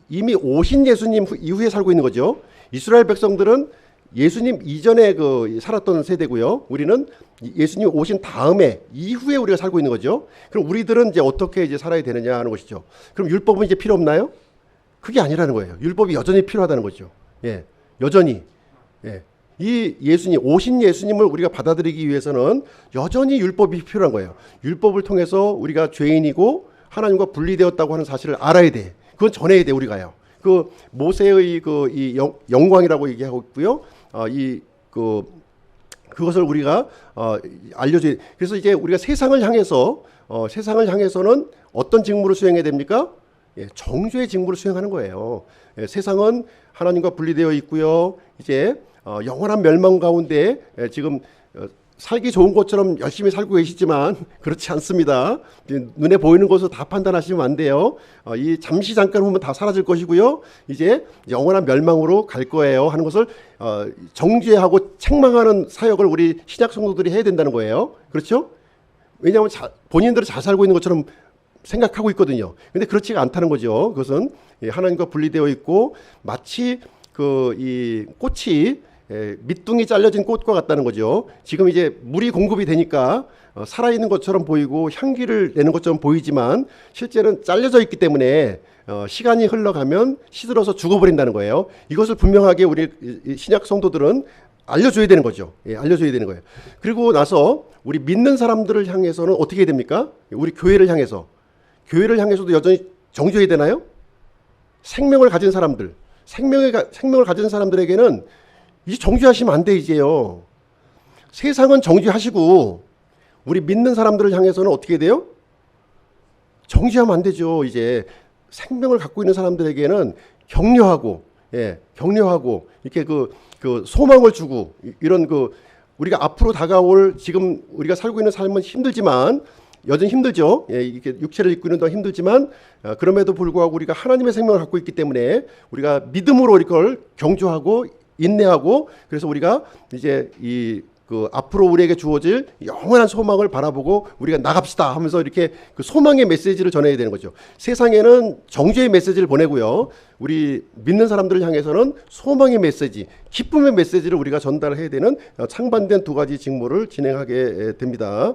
이미 오신 예수님 이후에 살고 있는 거죠. 이스라엘 백성들은 예수님 이전에 살았던 세대고요. 우리는 예수님 오신 다음에 이후에 우리가 살고 있는 거죠. 그럼 우리들은 이제 어떻게 이제 살아야 되느냐 하는 것이죠. 그럼 율법은 이제 필요 없나요? 그게 아니라는 거예요. 율법이 여전히 필요하다는 거죠. 여전히. 이 예수님, 오신 예수님을 우리가 받아들이기 위해서는 여전히 율법이 필요한 거예요. 율법을 통해서 우리가 죄인이고 하나님과 분리되었다고 하는 사실을 알아야 돼. 그건 전해야 돼, 우리가요. 그 모세의 이 영광이라고 얘기하고 있고요. 그것을 우리가 알려줘야 돼. 그래서 이제 우리가 세상을 향해서는 어떤 직무를 수행해야 됩니까? 정죄의 직무를 수행하는 거예요. 세상은 하나님과 분리되어 있고요. 이제 영원한 멸망 가운데 지금 살기 좋은 것처럼 열심히 살고 계시지만 그렇지 않습니다. 눈에 보이는 것을 다 판단하시면 안 돼요. 이 잠시 잠깐 보면 다 사라질 것이고요. 이제 영원한 멸망으로 갈 거예요 하는 것을 정죄하고 책망하는 사역을 우리 신약 성도들이 해야 된다는 거예요. 그렇죠? 왜냐하면 본인들은 잘 살고 있는 것처럼 생각하고 있거든요. 근데 그렇지가 않다는 거죠. 그것은 하나님과 분리되어 있고 마치 이 꽃이 밑둥이 잘려진 꽃과 같다는 거죠. 지금 이제 물이 공급이 되니까 살아있는 것처럼 보이고 향기를 내는 것처럼 보이지만 실제는 잘려져 있기 때문에 시간이 흘러가면 시들어서 죽어버린다는 거예요. 이것을 분명하게 우리 신약 성도들은 알려줘야 되는 거죠. 알려줘야 되는 거예요. 그리고 나서 우리 믿는 사람들을 향해서는 어떻게 해야 됩니까? 우리 교회를 향해서도 여전히 정죄해야 되나요? 생명을 가진 사람들, 생명을 가진 사람들에게는 이제 정죄하시면 안 돼, 이제요. 세상은 정죄하시고 우리 믿는 사람들을 향해서는 어떻게 돼요? 정죄하면 안 되죠. 이제 생명을 갖고 있는 사람들에게는 격려하고 이렇게 그 소망을 주고 이런 우리가 앞으로 다가올 지금 우리가 살고 있는 삶은 힘들지만 여전히 힘들죠. 이렇게 육체를 입고 있는 동안 힘들지만 그럼에도 불구하고 우리가 하나님의 생명을 갖고 있기 때문에 우리가 믿음으로 이걸 경주하고 인내하고 그래서 우리가 이제 앞으로 우리에게 주어질 영원한 소망을 바라보고 우리가 나갑시다 하면서 이렇게 그 소망의 메시지를 전해야 되는 거죠. 세상에는 정죄의 메시지를 보내고요. 우리 믿는 사람들을 향해서는 소망의 메시지, 기쁨의 메시지를 우리가 전달해야 되는 상반된 두 가지 직무를 진행하게 됩니다.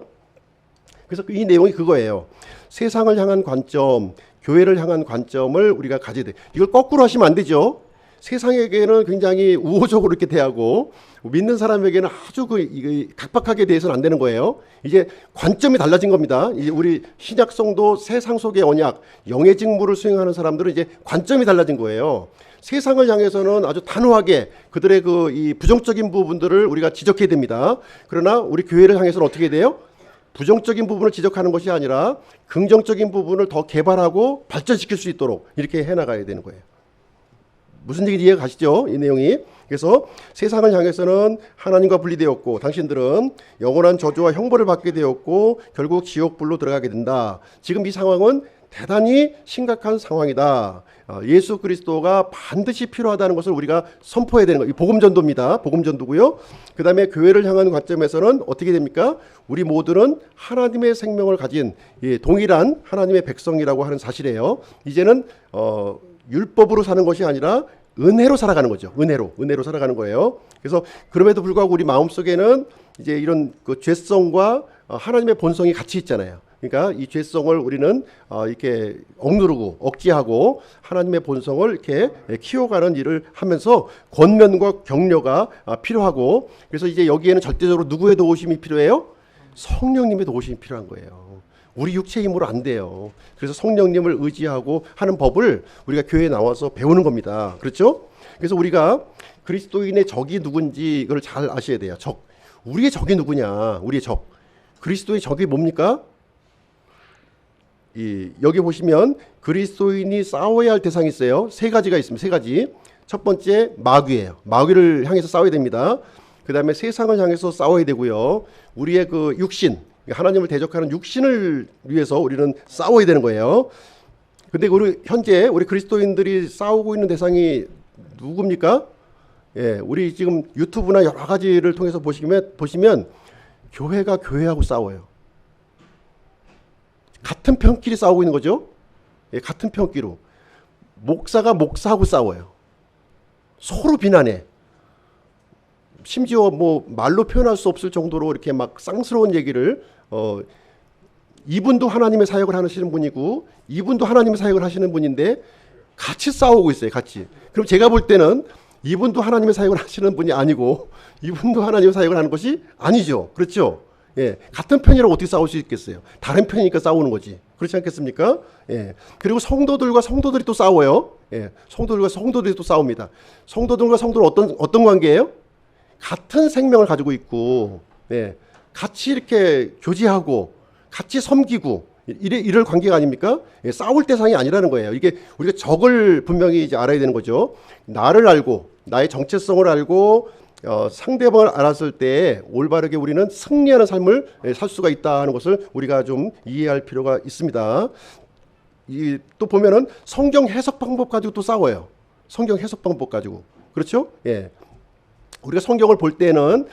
그래서 이 내용이 그거예요. 세상을 향한 관점, 교회를 향한 관점을 우리가 가져야 돼. 이걸 거꾸로 하시면 안 되죠. 세상에게는 굉장히 우호적으로 이렇게 대하고 믿는 사람에게는 아주 각박하게 대해서는 안 되는 거예요. 이제 관점이 달라진 겁니다. 이제 우리 신약 성도 세상 속의 언약, 영의 직무를 수행하는 사람들은 이제 관점이 달라진 거예요. 세상을 향해서는 아주 단호하게 그들의 이 부정적인 부분들을 우리가 지적해야 됩니다. 그러나 우리 교회를 향해서는 어떻게 돼요? 부정적인 부분을 지적하는 것이 아니라 긍정적인 부분을 더 개발하고 발전시킬 수 있도록 이렇게 해나가야 되는 거예요. 무슨 얘기인지 이해가 가시죠? 이 내용이. 그래서 세상을 향해서는 하나님과 분리되었고 당신들은 영원한 저주와 형벌을 받게 되었고 결국 지옥불로 들어가게 된다. 지금 이 상황은 대단히 심각한 상황이다. 예수 그리스도가 반드시 필요하다는 것을 우리가 선포해야 되는 거예요. 복음전도입니다. 복음전도고요. 그 다음에 교회를 향한 관점에서는 어떻게 됩니까? 우리 모두는 하나님의 생명을 가진 동일한 하나님의 백성이라고 하는 사실이에요. 이제는 율법으로 사는 것이 아니라 은혜로 살아가는 거죠. 은혜로 살아가는 거예요. 그래서 그럼에도 불구하고 우리 마음속에는 이제 이런 죄성과 하나님의 본성이 같이 있잖아요. 그러니까 이 죄성을 우리는 이렇게 억누르고 억제하고 하나님의 본성을 이렇게 키워가는 일을 하면서 권면과 격려가 필요하고 그래서 이제 여기에는 절대적으로 누구의 도우심이 필요해요? 성령님의 도우심이 필요한 거예요. 우리 육체 힘으로 안 돼요. 그래서 성령님을 의지하고 하는 법을 우리가 교회에 나와서 배우는 겁니다. 그렇죠? 그래서 우리가 그리스도인의 적이 누군지 이걸 잘 아셔야 돼요. 적. 우리의 적이 누구냐? 우리의 적. 그리스도의 적이 뭡니까? 여기 보시면 그리스도인이 싸워야 할 대상이 있어요. 세 가지가 있습니다. 세 가지. 첫 번째 마귀예요. 마귀를 향해서 싸워야 됩니다. 그 다음에 세상을 향해서 싸워야 되고요. 우리의 그 육신, 하나님을 대적하는 육신을 위해서 우리는 싸워야 되는 거예요. 근데 현재 우리 그리스도인들이 싸우고 있는 대상이 누굽니까? 예, 우리 지금 유튜브나 여러 가지를 통해서 보시면 교회가 교회하고 싸워요. 같은 편끼리 싸우고 있는 거죠. 예, 같은 편끼로. 목사가 목사하고 싸워요. 서로 비난해. 심지어 뭐 말로 표현할 수 없을 정도로 이렇게 막 쌍스러운 얘기를 이분도 하나님의 사역을 하시는 분이고 이분도 하나님의 사역을 하시는 분인데 같이 싸우고 있어요. 같이. 그럼 제가 볼 때는 이분도 하나님의 사역을 하시는 분이 아니고 이분도 하나님의 사역을 하는 것이 아니죠. 그렇죠? 예, 같은 편이라고 어떻게 싸울 수 있겠어요? 다른 편이니까 싸우는 거지. 그렇지 않겠습니까? 예. 그리고 성도들과 성도들이 또 싸워요. 예. 성도들과 성도들이 또 싸웁니다. 성도들과 성도는 어떤 관계예요? 같은 생명을 가지고 있고, 예. 같이 이렇게 교제하고, 같이 섬기고, 이럴 관계가 아닙니까? 예. 싸울 대상이 아니라는 거예요. 이게 우리가 적을 분명히 이제 알아야 되는 거죠. 나를 알고, 나의 정체성을 알고, 상대방을 알았을 때 올바르게 우리는 승리하는 삶을 살 수가 있다는 것을 우리가 좀 이해할 필요가 있습니다. 또 보면은 성경 해석 방법 가지고 또 싸워요. 성경 해석 방법 가지고. 그렇죠? 예. 우리가 성경을 볼 때는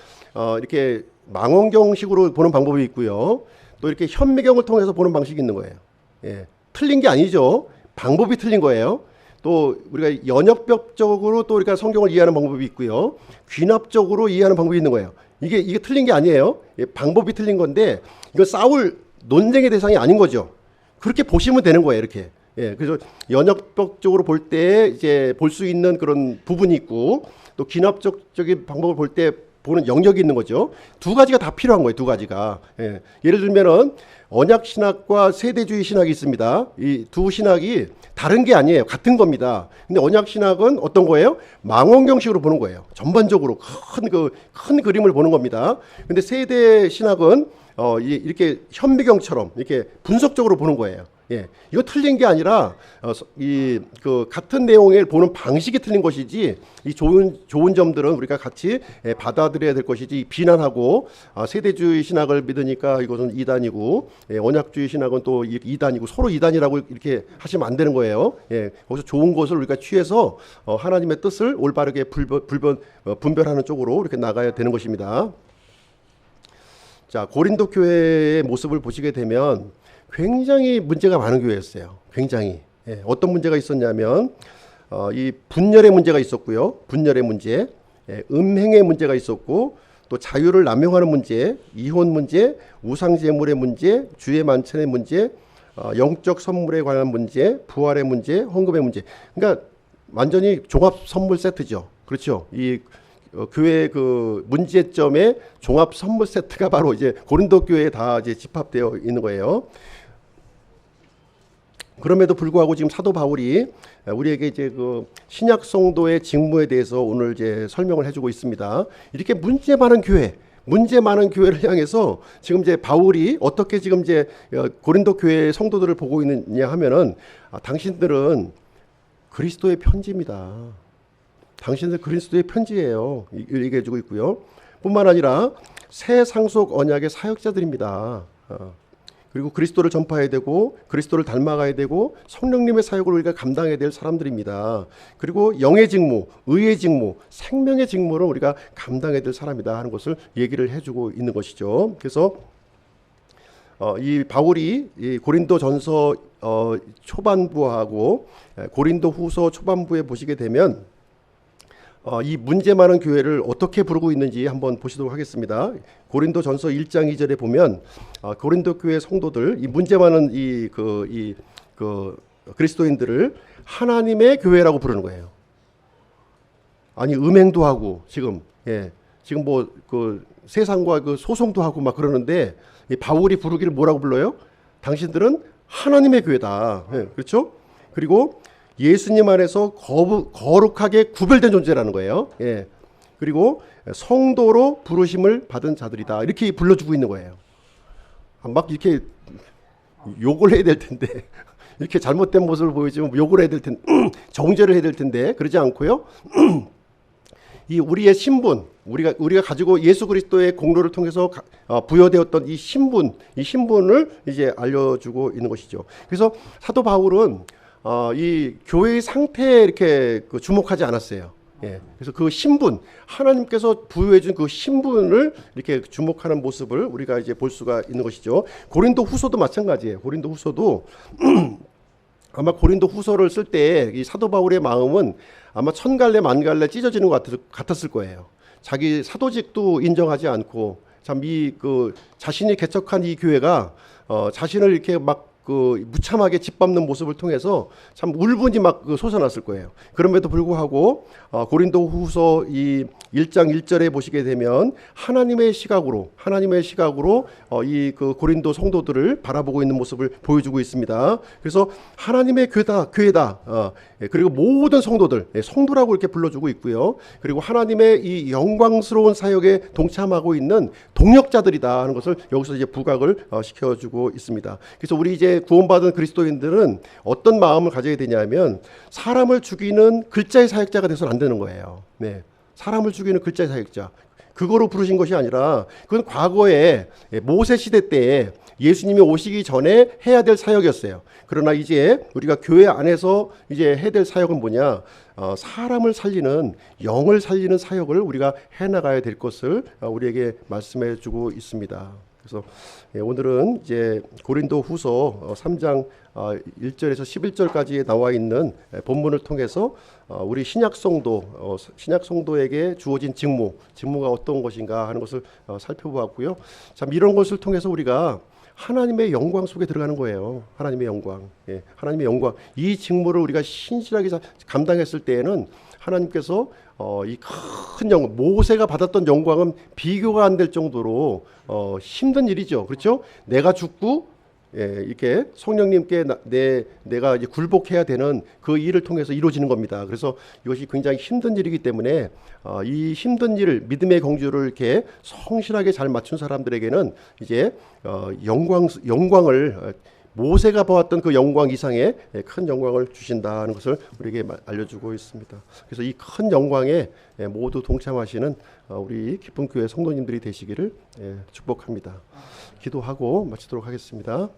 이렇게 망원경식으로 보는 방법이 있고요. 또 이렇게 현미경을 통해서 보는 방식이 있는 거예요. 예. 틀린 게 아니죠. 방법이 틀린 거예요. 또 우리가 연역벽적으로 또 우리가 성경을 이해하는 방법이 있고요. 귀납적으로 이해하는 방법이 있는 거예요. 이게 틀린 게 아니에요. 방법이 틀린 건데 이거 싸울 논쟁의 대상이 아닌 거죠. 그렇게 보시면 되는 거예요. 이렇게. 예, 그래서 연역벽적으로 볼 때 이제 볼 수 있는 그런 부분이 있고 또 귀납적인 방법을 볼 때 보는 영역이 있는 거죠. 두 가지가 다 필요한 거예요. 두 가지가. 예. 예를 들면은 언약 신학과 세대주의 신학이 있습니다. 이 두 신학이 다른 게 아니에요. 같은 겁니다. 근데 언약 신학은 어떤 거예요? 망원경식으로 보는 거예요. 전반적으로 큰 그림을 보는 겁니다. 근데 세대 신학은 이렇게 현미경처럼 이렇게 분석적으로 보는 거예요. 예, 이거 틀린 게 아니라 같은 내용을 보는 방식이 틀린 것이지 이 좋은 점들은 우리가 같이 받아들여야 될 것이지 비난하고 세대주의 신학을 믿으니까 이것은 이단이고 언약주의 신학은 또 이단이고 서로 이단이라고 이렇게 하시면 안 되는 거예요. 예, 거기서 좋은 것을 우리가 취해서 하나님의 뜻을 올바르게 분별하는 쪽으로 이렇게 나가야 되는 것입니다. 자, 고린도 교회의 모습을 보시게 되면 굉장히 문제가 많은 교회였어요. 굉장히. 예, 어떤 문제가 있었냐면 이 분열의 문제가 있었고요. 분열의 문제, 음행의 문제가 있었고 또 자유를 남용하는 문제, 이혼 문제, 우상 제물의 문제, 주의 만찬의 문제, 영적 선물에 관한 문제, 부활의 문제, 헌금의 문제. 그러니까 완전히 종합 선물 세트죠. 그렇죠? 이 교회 그 문제점의 종합 선물 세트가 바로 이제 고린도 교회에 다 이제 집합되어 있는 거예요. 그럼에도 불구하고 지금 사도 바울이 우리에게 이제 그 신약 성도의 직무에 대해서 오늘 이제 설명을 해주고 있습니다. 이렇게 문제 많은 교회를 향해서 지금 이제 바울이 어떻게 지금 이제 고린도 교회 성도들을 보고 있느냐 하면은 당신들은 그리스도의 편지입니다. 당신들 그리스도의 편지예요. 얘기해주고 있고요. 뿐만 아니라 새 상속 언약의 사역자들입니다. 그리고 그리스도를 전파해야 되고 그리스도를 닮아가야 되고 성령님의 사역을 우리가 감당해야 될 사람들입니다. 그리고 영의 직무, 의의 직무, 생명의 직무를 우리가 감당해야 될 사람이다 하는 것을 얘기를 해주고 있는 것이죠. 그래서 이 바울이 이 고린도전서 초반부하고 고린도후서 초반부에 보시게 되면 이 문제 많은 교회를 어떻게 부르고 있는지 한번 보시도록 하겠습니다. 고린도전서 1장 2절에 보면 고린도 교회 성도들 이 문제 많은 그리스도인들을 하나님의 교회라고 부르는 거예요. 아니 음행도 하고 지금 뭐 그 세상과 그 소송도 하고 막 그러는데 이 바울이 부르기를 뭐라고 불러요? 당신들은 하나님의 교회다. 그렇죠? 그리고 예수님 안에서 거룩하게 구별된 존재라는 거예요. 예. 그리고 성도로 부르심을 받은 자들이다. 이렇게 불러주고 있는 거예요. 막 이렇게 욕을 해야 될 텐데 이렇게 잘못된 모습을 보여주면 욕을 해야 될 텐데 정죄를 해야 될 텐데 그러지 않고요. 이 우리의 신분, 우리가 가지고 예수 그리스도의 공로를 통해서 부여되었던 이 신분을 이제 알려주고 있는 것이죠. 그래서 사도 바울은 이 교회의 상태에 이렇게 주목하지 않았어요. 예. 그래서 그 신분, 하나님께서 부여해준 그 신분을 이렇게 주목하는 모습을 우리가 이제 볼 수가 있는 것이죠. 고린도 후서도 마찬가지예요. 고린도 후서도 아마 고린도 후서를 쓸 때 이 사도 바울의 마음은 아마 천갈래 만갈래 찢어지는 것 같았을 거예요. 자기 사도직도 인정하지 않고 참 자신이 개척한 이 교회가 자신을 이렇게 막 무참하게 짓밟는 모습을 통해서 참 울분이 막 솟아났을 거예요. 그럼에도 불구하고 고린도 후서 이 1장 1절에 보시게 되면 하나님의 시각으로 이 고린도 성도들을 바라보고 있는 모습을 보여주고 있습니다. 그래서 하나님의 교회다. 그리고 모든 성도들, 성도라고 이렇게 불러주고 있고요. 그리고 하나님의 이 영광스러운 사역에 동참하고 있는 동역자들이다 하는 것을 여기서 이제 부각을 시켜주고 있습니다. 그래서 우리 이제 구원받은 그리스도인들은 어떤 마음을 가져야 되냐면 사람을 죽이는 글자의 사역자가 돼서는 안 되는 거예요. 네. 사람을 죽이는 글자의 사역자. 그거로 부르신 것이 아니라 그건 과거에 모세 시대 때에 예수님이 오시기 전에 해야 될 사역이었어요. 그러나 이제 우리가 교회 안에서 이제 해야 될 사역은 뭐냐? 사람을 살리는, 영을 살리는 사역을 우리가 해나가야 될 것을 우리에게 말씀해 주고 있습니다. 그래서 오늘은 이제 고린도 후서 3장 1절에서 11절까지 나와 있는 본문을 통해서 우리 신약 성도에게 주어진 직무가 어떤 것인가 하는 것을 살펴보았고요. 참 이런 것을 통해서 우리가 하나님의 영광 속에 들어가는 거예요. 하나님의 영광. 하나님의 영광. 이 직무를 우리가 신실하게 감당했을 때에는 하나님께서 이 큰 영광, 모세가 받았던 영광은 비교가 안 될 정도로 힘든 일이죠. 그렇죠? 내가 죽고 이렇게 성령님께 내가 이제 굴복해야 되는 그 일을 통해서 이루어지는 겁니다. 그래서 이것이 굉장히 힘든 일이기 때문에 이 힘든 일을, 믿음의 경주를 이렇게 성실하게 잘 맞춘 사람들에게는 이제 영광을 모세가 보았던 그 영광 이상의 큰 영광을 주신다는 것을 우리에게 알려주고 있습니다. 그래서 이 큰 영광에 모두 동참하시는 우리 기쁨 교회 성도님들이 되시기를 축복합니다. 기도하고 마치도록 하겠습니다.